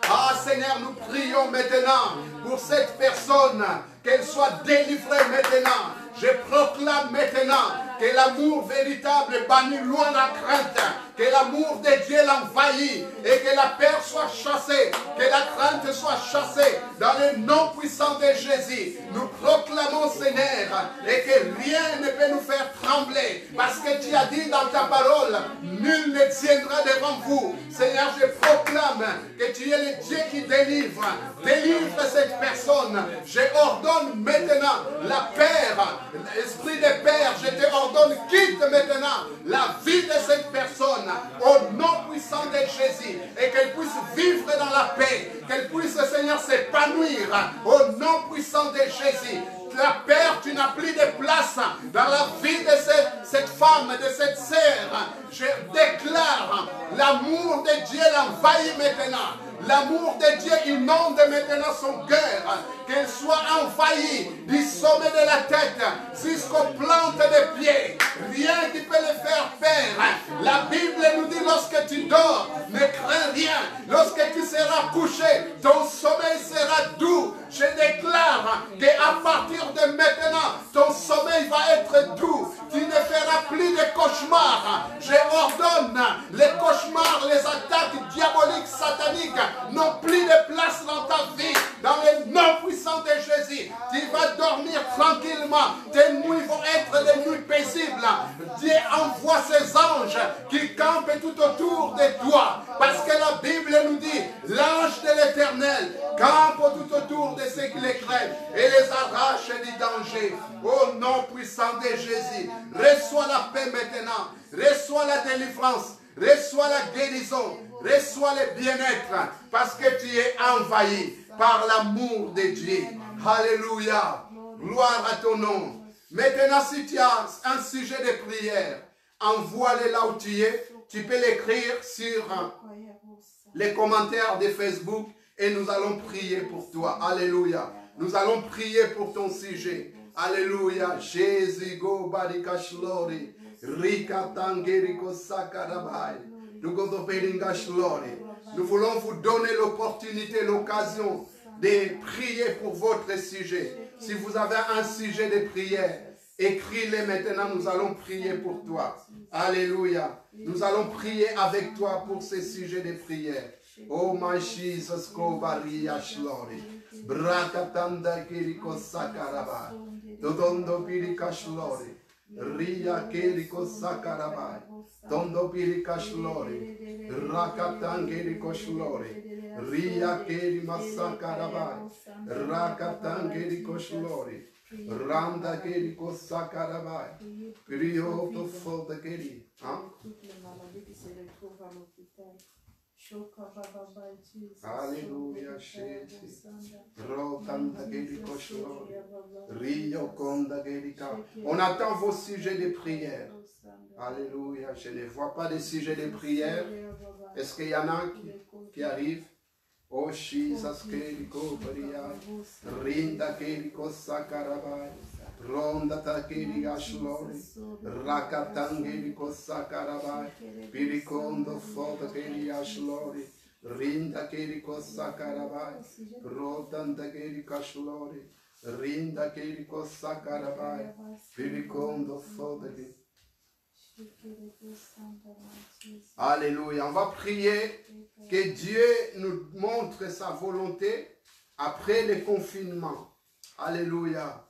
Ah Seigneur, nous prions maintenant pour cette personne. Qu'elle soit délivrée maintenant. Je proclame maintenant que l'amour véritable bannit loin la crainte. que l'amour de Dieu l'envahisse et que la peur soit chassée, que la crainte soit chassée dans le nom puissant de Jésus. Nous proclamons, Seigneur, et que rien ne peut nous faire trembler, parce que tu as dit dans ta parole, nul ne tiendra devant vous. Seigneur, je proclame que tu es le Dieu qui délivre. Délivre cette personne. Je ordonne maintenant la peur, l'esprit de peur, je te ordonne, quitte maintenant la vie de cette personne au nom puissant de Jésus, et qu'elle puisse vivre dans la paix, qu'elle puisse, Seigneur, s'épanouir au nom puissant de Jésus. La peur, tu n'as plus de place dans la vie de cette femme, de cette sœur. Je déclare l'amour de Dieu l'envahit maintenant. L'amour de Dieu inonde maintenant son cœur. Qu'elle soit envahie du sommet de la tête jusqu'aux plantes des pieds. Rien qui peut le faire peur. La Bible nous dit, lorsque tu dors, ne crains rien. Lorsque tu seras couché, ton sommeil sera doux. Je déclare qu'à partir de maintenant, ton sommeil va être doux. Tu ne feras plus de cauchemars. Je ordonne les cauchemars, les attaques diaboliques, sataniques n'ont plus de place dans ta vie. Dans le nom puissant de Jésus, tu vas dormir tranquillement. Tes nuits vont être des nuits paisibles. Dieu envoie ses anges qui campent tout autour de toi. Parce que la Bible nous dit, l'ange de l'Éternel campe tout autour de ceux qui les craignent et les arrache du danger. Au nom puissant de Jésus, reçois la paix maintenant. Reçois la délivrance. Reçois la guérison. Reçois le bien-être. Parce que tu es envahi par l'amour de Dieu. Alléluia. Gloire à ton nom. Maintenant, si tu as un sujet de prière, envoie-le là où tu es. Tu peux l'écrire sur les commentaires de Facebook et nous allons prier pour toi. Alléluia. Nous allons prier pour ton sujet. Alléluia. Jésus go barikashlori. Rika tangeriko sakarabai. Nous voulons vous donner l'opportunité, l'occasion de prier pour votre sujet. Si vous avez un sujet de prière, écris-le maintenant, nous allons prier pour toi. Alléluia. Nous allons prier avec toi pour ces sujets de prière. Oh my Jesus, go bariyashlori. Brakatanda kiriko sakaraba. Dodondo birikashlori. Ria kiriko sakaraba. Tondo birikashlori. Rakatangiriko shlori. Ria kiri masakaraba. Rakatangiriko shlori. Randa kiriko sakaraba. Prio to fold kiri. Alléluia, Jésus. On attend vos sujets de prière. Alléluia, je ne vois pas de sujets de prière. Est-ce qu'il y en a qui arrivent? Oh, Jesus, Keriko, Baria, Rinda, Keriko, Sakarabai, Ronda, Takeri, Ashlori, Rakatangiriko, Sakarabai, Pirikondo, Foda, Keri, Ashlori, Rinda, Keriko, Sakarabai, Rodanda, Keriko, Ashlori, Rinda, Keriko, Sakarabai, Pirikondo, Foda, Alléluia. On va prier que Dieu nous montre sa volonté après le confinement. Alléluia.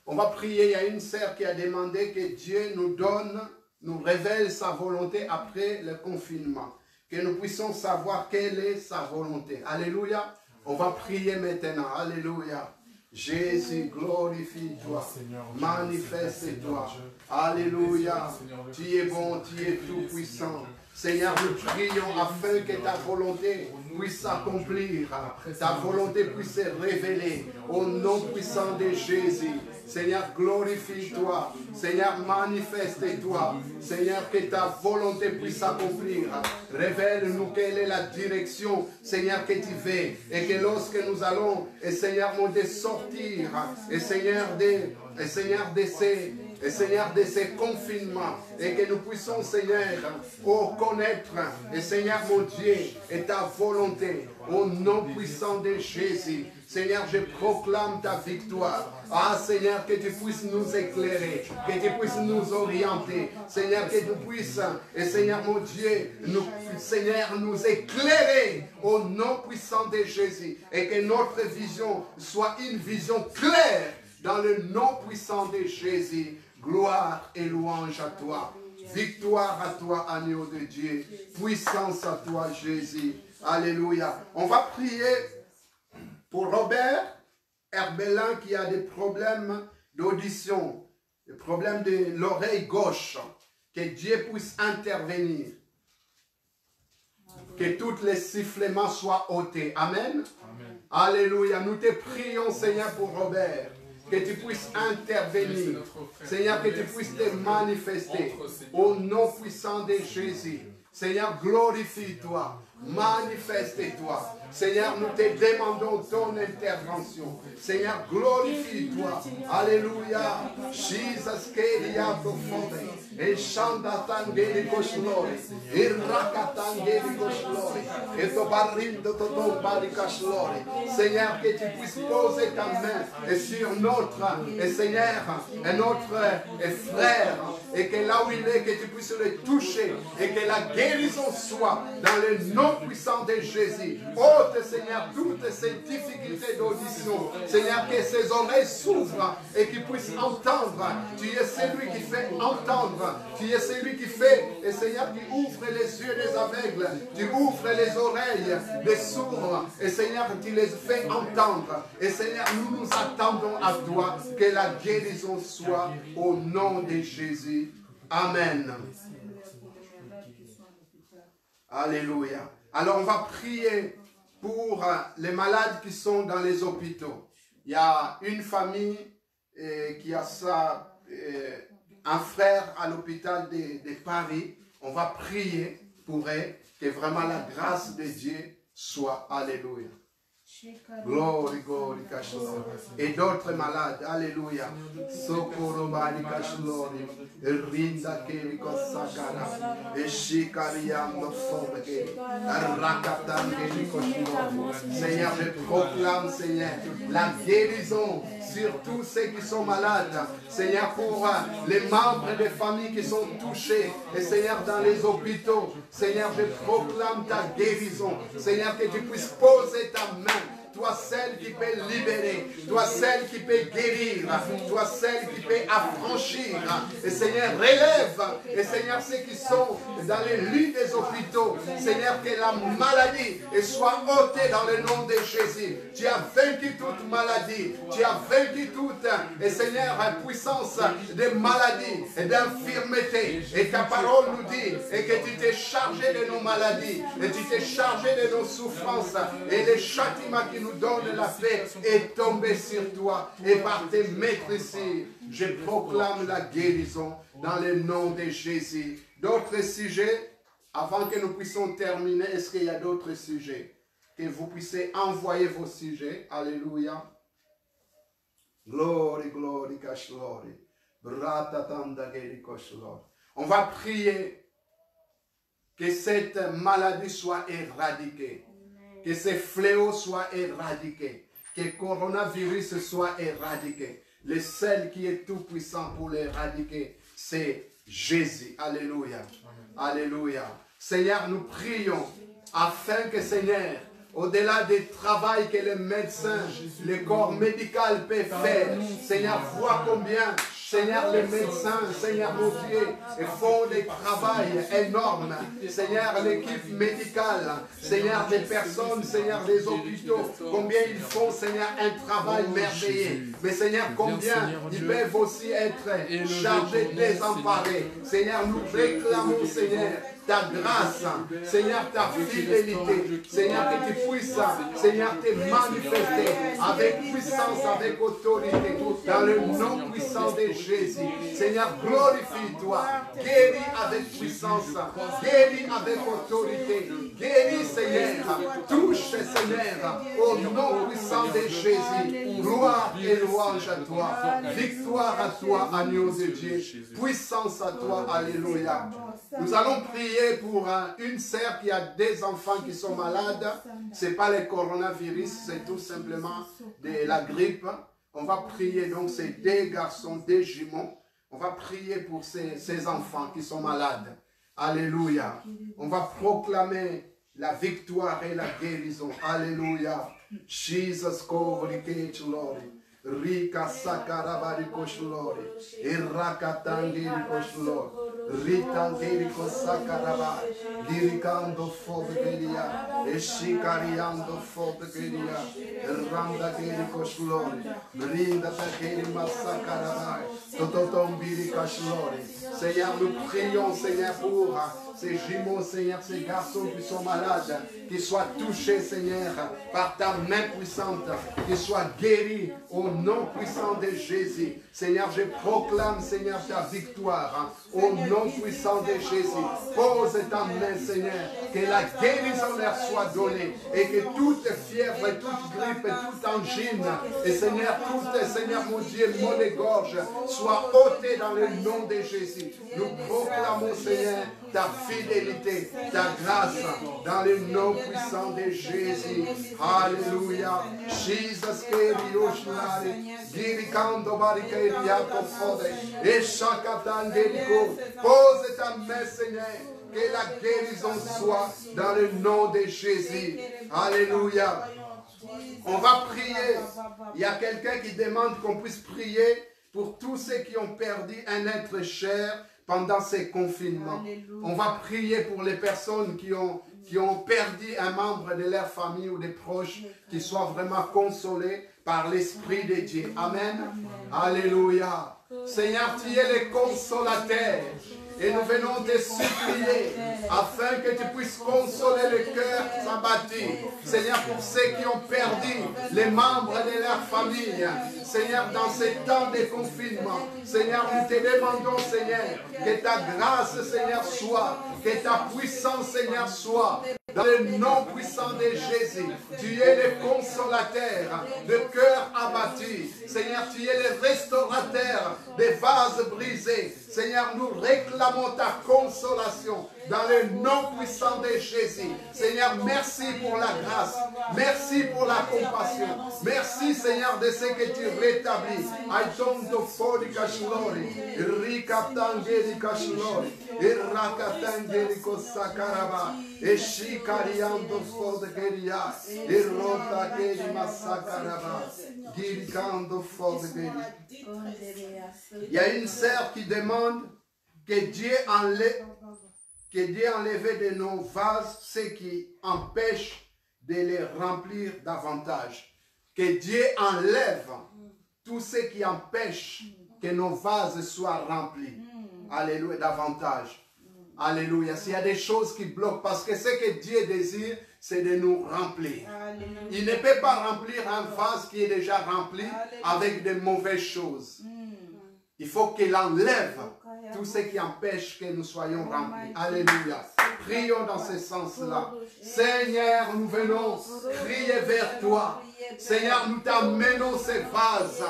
On va prier. Il y a une sœur qui a demandé que Dieu nous révèle sa volonté après le confinement. Que nous puissions savoir quelle est sa volonté. Alléluia. On va prier maintenant. Alléluia. Jésus, glorifie-toi, manifeste-toi. Alléluia. Tu es bon, tu es tout puissant. Seigneur, nous prions afin que ta volonté puisse s'accomplir, ta volonté puisse se révéler au nom puissant de Jésus. Seigneur, glorifie-toi. Seigneur, manifeste-toi. Seigneur, que ta volonté puisse s'accomplir. Révèle-nous quelle est la direction, Seigneur, que tu veux. Et que lorsque nous allons, et Seigneur, mon Dieu, sortir, et Seigneur, de ces confinements, et que nous puissions, Seigneur, connaître, et Seigneur, mon Dieu, et ta volonté, au nom puissant de Jésus. Seigneur, je proclame ta victoire. Ah, Seigneur, que tu puisses nous éclairer, que tu puisses nous orienter. Seigneur, que tu puisses, et Seigneur mon Dieu, Seigneur, nous éclairer au nom puissant de Jésus. Et que notre vision soit une vision claire dans le nom puissant de Jésus. Gloire et louange à toi. Victoire à toi, agneau de Dieu. Puissance à toi, Jésus. Alléluia. On va prier pour Robert Herbelin qui a des problèmes d'audition, des problèmes de l'oreille gauche. Que Dieu puisse intervenir. Que tous les sifflements soient ôtés. Amen. Amen. Alléluia. Nous te prions, Seigneur, pour Robert. Que tu puisses intervenir. Seigneur, que tu puisses te manifester. Au nom puissant de Jésus. Seigneur, glorifie-toi. Manifeste-toi. Seigneur, nous te demandons ton intervention. Seigneur, glorifie-toi. Alléluia. Jesus Keria profonde. Et chandatangeli koslori. Et rakatangeli koslori. Et tobarindo totombali kaslori. Seigneur, que tu puisses poser ta main sur notre Seigneur, et notre frère. Et que là où il est, que tu puisses le toucher. Et que la guérison soit dans le nom puissant de Jésus. Ôte, Seigneur, toutes ces difficultés d'audition. Seigneur, que ses oreilles s'ouvrent et qu'il puisse entendre. Tu es celui qui fait entendre. Tu es celui qui fait, et Seigneur, qui ouvre les yeux des aveugles. Tu ouvres les oreilles des sourds. Et Seigneur, tu les fais entendre. Et Seigneur, nous nous attendons à toi. Que la guérison soit au nom de Jésus. Amen. Alléluia. Alors on va prier pour les malades qui sont dans les hôpitaux. Il y a une famille qui a ça, un frère à l'hôpital de Paris. On va prier pour eux, que vraiment la grâce de Dieu soit. Alléluia. Glory, glory, kashlori. Et d'autres malades, alléluia. Sokoro bari kashlori. Rinda keri kosakara. Et shikariam no sobeke. Rakatan keri kashlori. Seigneur, je proclame, Seigneur, la guérison sur tous ceux qui sont malades. Seigneur, pour les membres des familles qui sont touchés. Et Seigneur, dans les hôpitaux. Seigneur, je proclame ta guérison. Seigneur, que tu puisses poser ta main. Toi celle qui peut libérer, toi celle qui peut guérir, toi celle qui peut affranchir. Et Seigneur, relève. Et Seigneur, ceux qui sont dans les lits des hôpitaux, Seigneur, que la maladie soit ôtée dans le nom de Jésus. Tu as vaincu toute maladie. Tu as vaincu toute, et Seigneur, puissance de maladie et d'infirmité. Et ta parole nous dit, et que tu t'es chargé de nos maladies, et tu t'es chargé de nos souffrances, et les châtiments qui nous donnent la paix est tombé sur toi. Et par tes maîtrises, je proclame la guérison dans le nom de Jésus. D'autres sujets, avant que nous puissions terminer, est-ce qu'il y a d'autres sujets? Que vous puissiez envoyer vos sujets. Alléluia. Glory, glory, kashlori. On va prier que cette maladie soit éradiquée. Que ces fléaux soient éradiqués. Que le coronavirus soit éradiqué. Le seul qui est tout puissant pour l'éradiquer, c'est Jésus. Alléluia. Alléluia. Seigneur, nous prions afin que, Seigneur, au-delà du travail que le médecin, le corps médical peut faire, Seigneur, vois combien, Seigneur, les médecins, Seigneur, mon Dieu, font des travail énormes. Seigneur, l'équipe médicale, Seigneur, des personnes, Seigneur, des hôpitaux, combien ils font, Seigneur, un travail merveilleux. Mais Seigneur, combien ils peuvent aussi être chargés, désemparés. Seigneur, nous réclamons, Seigneur, ta grâce, Seigneur, ta fidélité, Seigneur, que tu puisses, Seigneur, te manifester avec puissance, avec autorité, dans le nom puissant de Jésus. Seigneur, glorifie-toi, guéris avec puissance, guéris avec autorité, guéris, Seigneur, touche, Seigneur, au nom puissant de Jésus. Gloire et louange à toi, victoire à toi, agneau de Dieu, puissance à toi, alléluia. Nous allons prier prier pour une sœur qui a des enfants qui sont malades. Ce n'est pas le coronavirus, c'est tout simplement de la grippe. On va prier, donc c'est des garçons, des jumeaux. On va prier pour ces enfants qui sont malades. Alléluia. On va proclamer la victoire et la guérison. Alléluia. Jesus Lord. Rika sakarabari koshlori, irakatangiri koshlori, ritangiri kosakaraba, dirikando fodgeria, eshikariando fodgeria, randagiri koshlori, brinda takiri masakaraba, tototombiri koshlori. Seigneur, nous prions, Seigneur, pour ces jumeaux, Seigneur, ces garçons qui sont malades, qui soient touchés, Seigneur, par ta main puissante, qui soient guéris au nom puissant de Jésus. Seigneur, je proclame, Seigneur, ta victoire au nom puissant de Jésus. Pose ta main, Seigneur, que la guérison leur soit donnée et que toute fièvre, toute grippe, toute angine, et Seigneur, toute, Seigneur, mon Dieu, maux de gorge, soit ôtée dans le nom de Jésus. Nous proclamons, Seigneur, ta fidélité, ta grâce, dans le nom puissant de Jésus. Alléluia. Jesus Girikando barikeriato fode, et chakatangerico. Pose ta main, Seigneur, que la guérison soit dans le nom de Jésus. Alléluia. On va prier. Il y a quelqu'un qui demande qu'on puisse prier pour tous ceux qui ont perdu un être cher pendant ces confinements. On va prier pour les personnes qui ont perdu un membre de leur famille ou des proches, qui soient vraiment consolés par l'Esprit de Dieu. Amen. Alléluia. Seigneur, tu es le consolateur. Et nous venons te supplier afin que tu puisses consoler le cœur abattu. Seigneur, pour ceux qui ont perdu les membres de leur famille. Seigneur, dans ces temps de confinement. Seigneur, nous te demandons, Seigneur, que ta grâce, Seigneur, soit, que ta puissance, Seigneur, soit. Dans le nom puissant de Jésus, tu es le consolateur de cœur abattu. Seigneur, tu es le restaurateur des vases brisés. Seigneur, nous réclamons ta consolation dans le nom puissant de Jésus. Seigneur, merci pour la grâce. Merci pour la compassion. Merci, Seigneur, de ce que tu rétablis. Aitondo fori kashlori, rikatangeri kashlori, irakatangeri kosakaraba, eshikariando fodgeria, irotakeri masakaraba, girikando fodgeri. Il y a une sœur qui demande que Dieu enlève de nos vases ce qui empêche de les remplir davantage. Que Dieu enlève tout ce qui empêche que nos vases soient remplis. Alléluia, davantage. Alléluia. S'il y a des choses qui bloquent, parce que ce que Dieu désire, c'est de nous remplir. Alléluia. Il ne peut pas remplir un vase qui est déjà rempli avec de mauvaises choses. Il faut qu'il enlève tout ce qui empêche que nous soyons remplis. Alléluia. Prions dans ce sens-là. Seigneur, nous venons crier vers toi. Seigneur, nous t'amenons ces vases.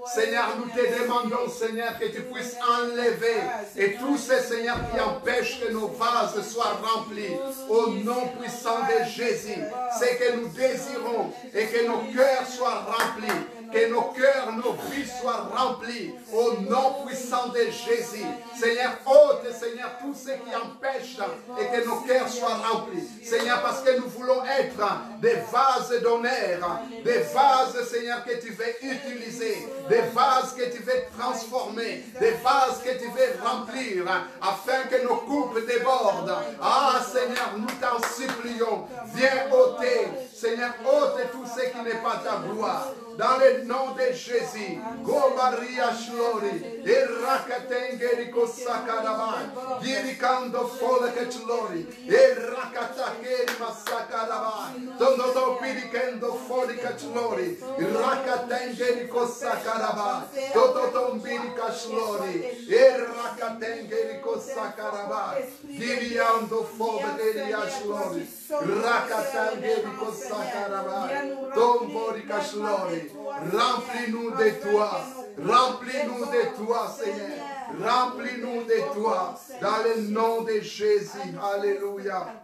Seigneur, nous te demandons, Seigneur, que tu puisses enlever et tous ces, Seigneur, qui empêchent que nos vases soient remplis au nom puissant de Jésus. C'est que nous désirons et que nos cœurs soient remplis. Que nos cœurs, nos vies soient remplis au nom puissant de Jésus. Seigneur, ôte, Seigneur, tout ce qui empêche et que nos cœurs soient remplis. Seigneur, parce que nous voulons être des vases d'honneur, des vases, Seigneur, que tu veux utiliser, des vases que tu veux transformer, des vases que tu veux remplir, afin que nos coupes débordent. Ah, Seigneur, nous t'en supplions, viens ôter, Seigneur, ôte tout ce qui n'est pas ta gloire. Dans le nom de Jésus, Gobaria Shlori, Erakatengeri Kosakarabai, Girikando Folake Shlori, Erakatakeri Masakarabai, Tondo Pirikendo Folika Shlori, Rakatengeri Kosakarabai, Tototombirika Shlori, Erakatengeri Kosakarabai, Giriando Folake Shlori, Rakatengeri Kosakarabai, Tomborika Shlori. Remplis-nous de toi, remplis-nous de toi, Seigneur. Remplis-nous de toi dans le nom de Jésus. Alléluia.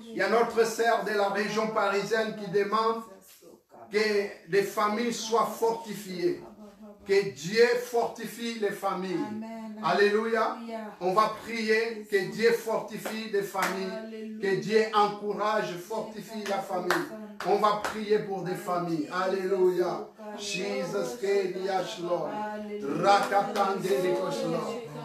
Il y a notre sœur de la région parisienne qui demande que les familles soient fortifiées. Que Dieu fortifie les familles. Alléluia. On va prier que Dieu fortifie les familles. Que Dieu encourage, fortifie la famille. On va prier pour des familles. Alléluia. Jesus,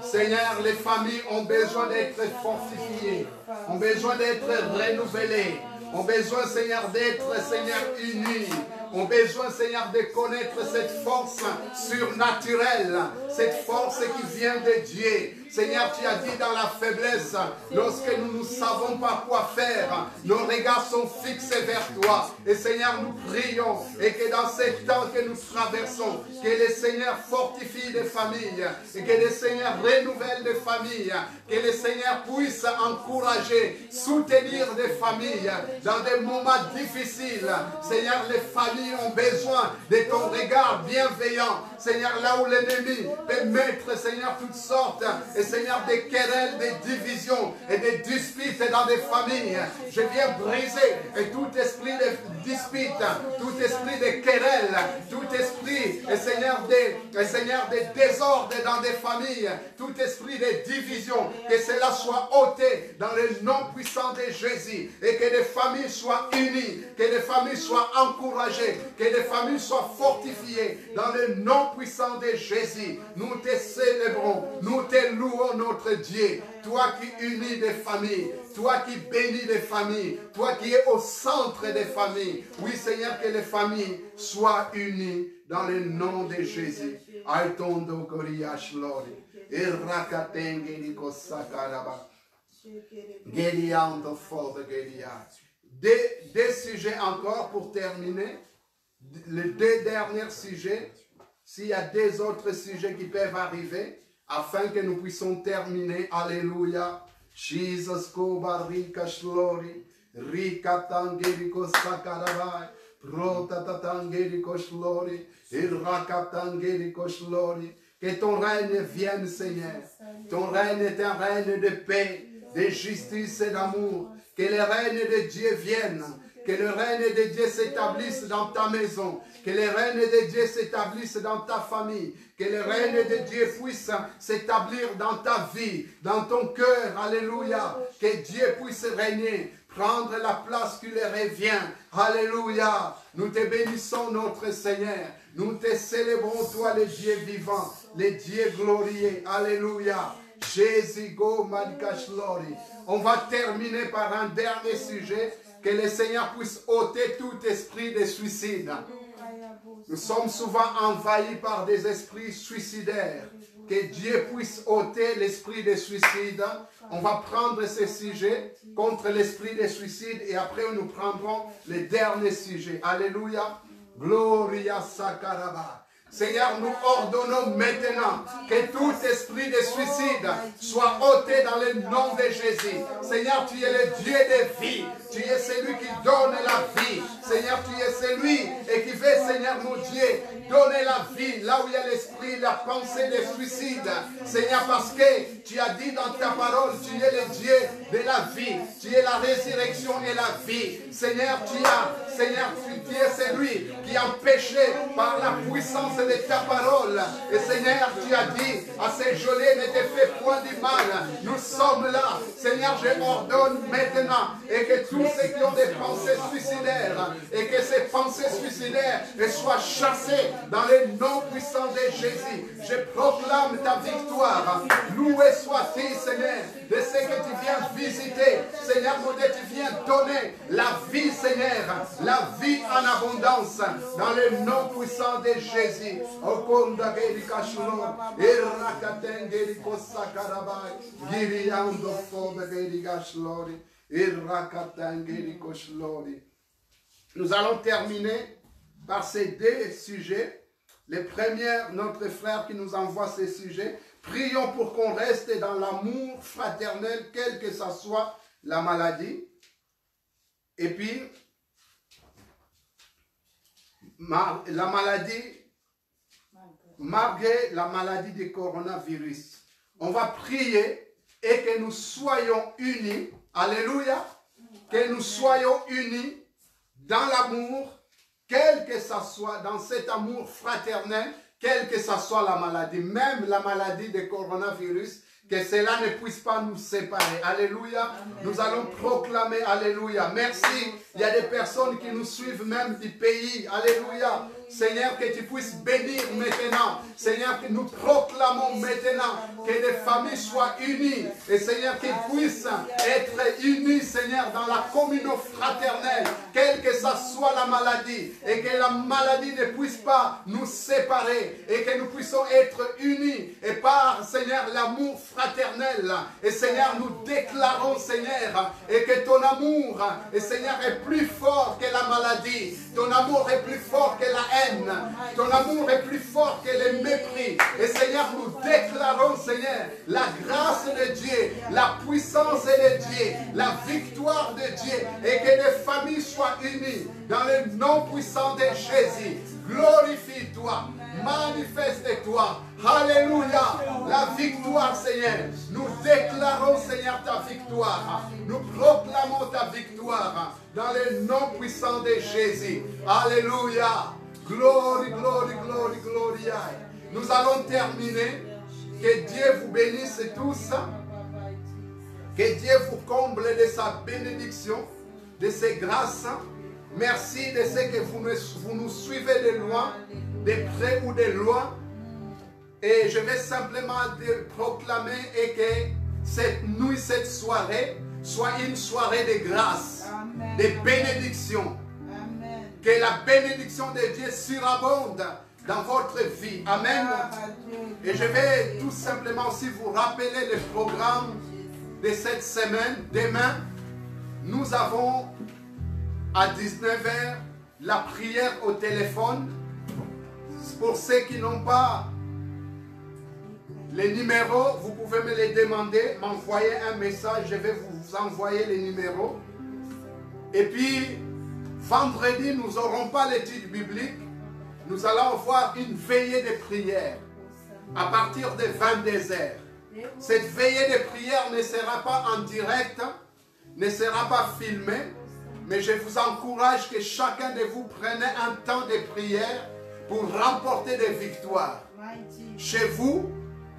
Seigneur, les familles ont besoin d'être fortifiées. Ont besoin d'être renouvelées. Ont besoin, Seigneur, d'être, Seigneur, unis. Ont besoin, Seigneur, de connaître cette force surnaturelle, cette force qui vient de Dieu. Seigneur, tu as dit dans la faiblesse, lorsque nous ne savons pas quoi faire, nos regards sont fixés vers toi. Et Seigneur, nous prions et que dans ces temps que nous traversons, que le Seigneur fortifie les familles et que le Seigneur renouvelle les familles, que le Seigneur puisse encourager, soutenir des familles dans des moments difficiles. Seigneur, les familles ont besoin de ton regard bienveillant. Seigneur, là où l'ennemi peut mettre, Seigneur, toutes sortes, et Seigneur, des querelles, des divisions et des disputes dans des familles. Je viens briser et tout esprit de dispute, tout esprit de querelles, tout esprit, et Seigneur, des désordres dans des familles, tout esprit de division, que cela soit ôté dans le nom puissant de Jésus et que les familles soient unies, que les familles soient encouragées, que les familles soient fortifiées dans le nom puissant de Jésus. Nous te célébrons, nous te louons, notre Dieu, toi qui unis des familles, toi qui bénis les familles, toi qui es au centre des familles. Oui, Seigneur, que les familles soient unies dans le nom de Jésus. Aitondo Goriash Lori, Irrakatengiriko Sakaraba, Geriando Fode Geria. Des sujets encore pour terminer. Les deux derniers sujets. S'il y a des autres sujets qui peuvent arriver, afin que nous puissions terminer. Alléluia. Jesus Kobarika Shlori, Rikatangeriko Sakarabai, Protatatangeriko Shlori, Irakatangeriko Shlori. Que ton règne vienne, Seigneur. Ton règne est un règne de paix, de justice et d'amour. Que le règne de Dieu vienne. Que le règne de Dieu s'établisse dans ta maison. Que le règne de Dieu s'établisse dans ta famille. Que le règne de Dieu puisse s'établir dans ta vie, dans ton cœur. Alléluia. Que Dieu puisse régner, prendre la place qui lui revient. Alléluia. Nous te bénissons, notre Seigneur. Nous te célébrons, toi, le Dieu vivant, le Dieu glorieux. Alléluia. Jésus, go, Madikashlori. On va terminer par un dernier sujet. Que le Seigneur puisse ôter tout esprit de suicide. Nous sommes souvent envahis par des esprits suicidaires. Que Dieu puisse ôter l'esprit de suicide. On va prendre ce sujet contre l'esprit de suicide et après nous prendrons le dernier sujet. Alléluia. Gloria Sakaraba. Seigneur, nous ordonnons maintenant que tout esprit de suicide soit ôté dans le nom de Jésus. Seigneur, tu es le Dieu de vie. Tu es celui qui donne la vie. Seigneur, tu es celui et qui veut, Seigneur, mon Dieu, donner la vie là où il y a l'esprit, la pensée de suicide. Seigneur, parce que tu as dit dans ta parole, tu es le Dieu de la vie. Tu es la résurrection et la vie. Seigneur, tu es celui qui a empêché par la puissance de ta parole. Et Seigneur, tu as dit à ces gelées, ne te fais point du mal. Nous sommes là. Seigneur, je ordonne maintenant et que tous ceux qui ont des pensées suicidaires et que ces pensées suicidaires soient chassées dans le nom puissant de Jésus. Je proclame ta victoire. Loué sois-tu, Seigneur, de ce que tu viens visiter. Seigneur, mon Dieu, tu viens donner la vie, Seigneur, la vie en abondance dans le nom puissant de Jésus. Okonda gerika shuno, irrakaten geriko sakarabai, giriando foda gerika shlori, irrakaten geriko shlori. Nous allons terminer par ces deux sujets. Les premiers, notre frère qui nous envoie ces sujets, prions pour qu'on reste dans l'amour fraternel, quelle que ce soit la maladie. Et puis, la maladie malgré la maladie du coronavirus. On va prier et que nous soyons unis. Alléluia. Que nous soyons unis dans l'amour, quel que ça soit, dans cet amour fraternel, quelle que ça soit la maladie, même la maladie du coronavirus, que cela ne puisse pas nous séparer. Alléluia. Amen. Nous allons proclamer. Alléluia. Merci. Il y a des personnes qui nous suivent même du pays. Alléluia. Seigneur, que tu puisses bénir maintenant. Seigneur, que nous proclamons maintenant que les familles soient unies. Et Seigneur, qu'ils puissent être unis, Seigneur, dans la communion fraternelle, quelle que ça soit la maladie. Et que la maladie ne puisse pas nous séparer. Et que nous puissions être unis. Et par, Seigneur, l'amour fraternel. Et Seigneur, nous déclarons, Seigneur, et que ton amour, et Seigneur, est plus fort que la maladie. Ton amour est plus fort que la haine. Ton amour est plus fort que le mépris. Et Seigneur, nous déclarons, Seigneur, la grâce de Dieu, la puissance de Dieu, la victoire de Dieu, et que les familles soient unies dans le nom puissant de Jésus. Glorifie-toi, manifeste-toi. Alléluia, la victoire, Seigneur. Nous déclarons, Seigneur, ta victoire. Nous proclamons ta victoire dans le nom puissant de Jésus. Alléluia. Glory, glory, glory, glory. Nous allons terminer. Que Dieu vous bénisse tous. Que Dieu vous comble de sa bénédiction, de ses grâces. Merci de ce que vous nous suivez de loin, de près ou de loin. Et je vais simplement proclamer et que cette nuit, cette soirée, soit une soirée de grâce, de bénédiction. Que la bénédiction de Dieu surabonde dans votre vie. Amen. Et je vais tout simplement aussi vous rappeler le programme de cette semaine. Demain, nous avons à 19h la prière au téléphone. Pour ceux qui n'ont pas les numéros, vous pouvez me les demander, m'envoyer un message, je vais vous envoyer les numéros. Et puis, vendredi, nous n'aurons pas l'étude biblique. Nous allons avoir une veillée de prière à partir de 22h. Cette veillée de prière ne sera pas en direct, ne sera pas filmée, mais je vous encourage que chacun de vous prenne un temps de prière pour remporter des victoires. Chez vous,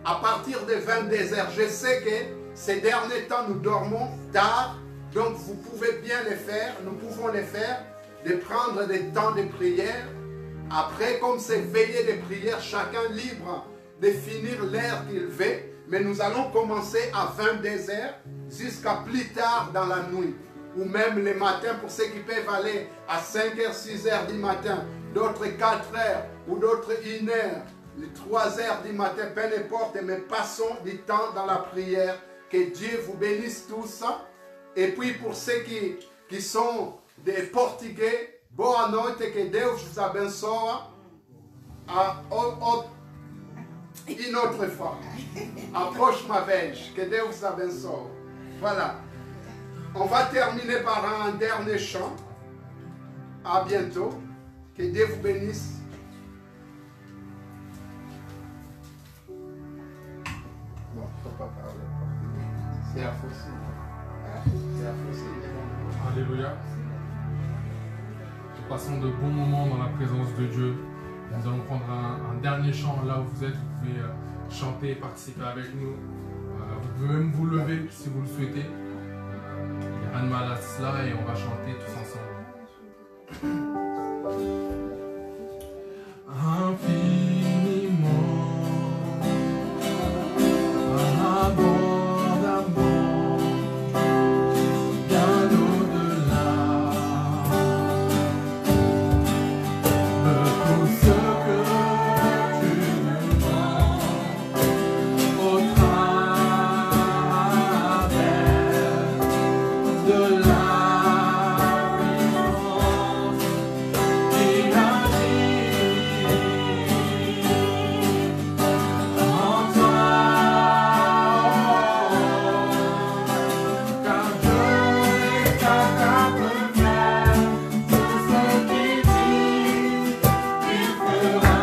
à partir de 22h, je sais que ces derniers temps, nous dormons tard, donc vous pouvez bien les faire, nous pouvons les faire, de prendre des temps de prière. Après, comme c'est veillée de prière, chacun libre de finir l'heure qu'il veut, mais nous allons commencer à 22h jusqu'à plus tard dans la nuit, ou même le matin pour ceux qui peuvent aller à 5h, 6h du matin, d'autres 4h, ou d'autres 1h, les 3h du matin, peu importe, mais passons du temps dans la prière. Que Dieu vous bénisse tous. Et puis pour ceux qui sont des Portugais, boa noite, que Deus vous abençoe. Une autre fois. À próxima vez. Que Deus vous abençoe. Voilà. On va terminer par un dernier chant. À bientôt. Que Dieu vous bénisse. Bon, faut pas parler. C'est à forcer. C'est à forcer. Alléluia. Nous passons de bons moments dans la présence de Dieu. Nous allons prendre un dernier chant là où vous êtes. Vous pouvez chanter et participer avec nous. Vous pouvez même vous lever si vous le souhaitez. Il n'y a rien de mal à cela et on va chanter tous ensemble. Infiniment abondamment, bien au-delà de tout ce que tu nous demandes, au travers de la puissance qui agit en toi, car Dieu est capable de faire tout ce qu'il dit, il fera.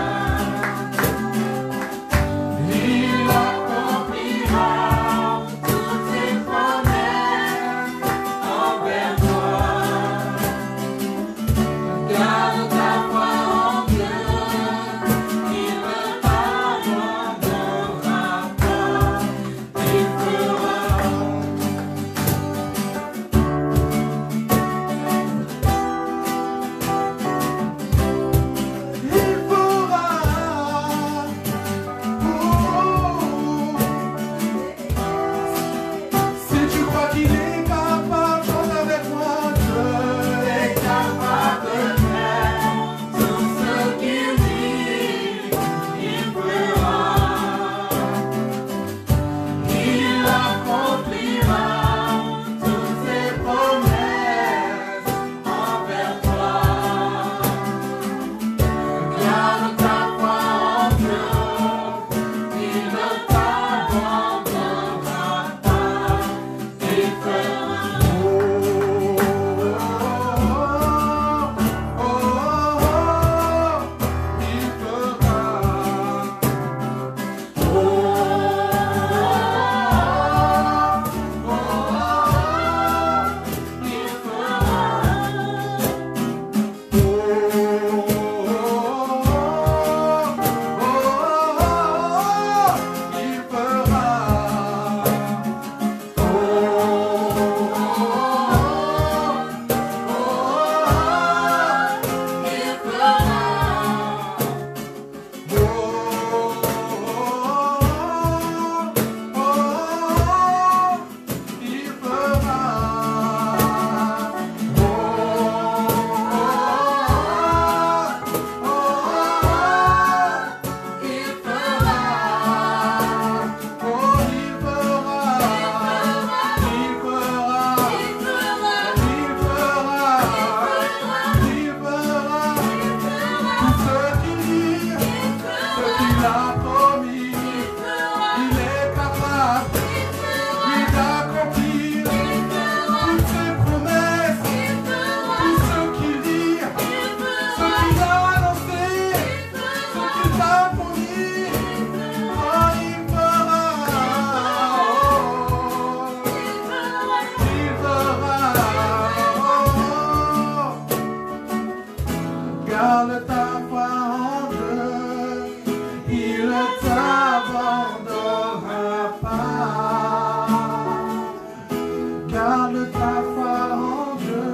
Garde ta foi en Dieu.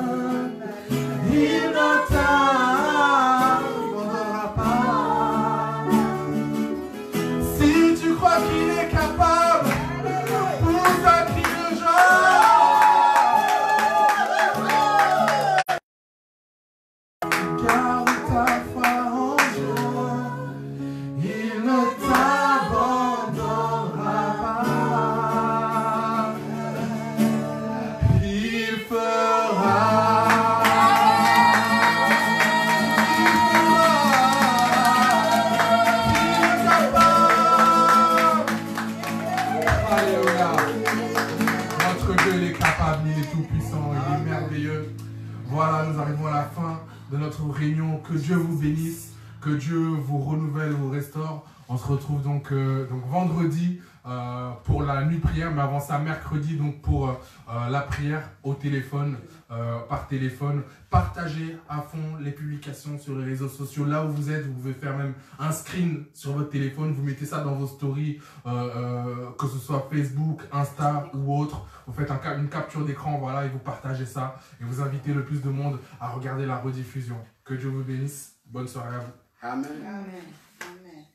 Il ne t'abandonnera pas. Si tu crois qu'il est capable, pousse un cri de joie. Garde ta foi en Dieu. Il ne t'abandonnera pas. Il fera. Alléluia. Notre Dieu, il est capable, il est tout puissant, il est merveilleux. Voilà, nous arrivons à la fin de notre réunion. Que Dieu vous bénisse, que Dieu vous renouvelle, vous restaure. On se retrouve donc vendredi pour la nuit de prière, mais avant ça mercredi donc pour la prière au téléphone, par téléphone. Partagez à fond les publications sur les réseaux sociaux. Là où vous êtes, vous pouvez faire même un screen sur votre téléphone. Vous mettez ça dans vos stories, que ce soit Facebook, Insta ou autre. Vous faites une capture d'écran, voilà, et vous partagez ça. Et vous invitez le plus de monde à regarder la rediffusion. Que Dieu vous bénisse. Bonne soirée à vous. Amen. Amen. Amen.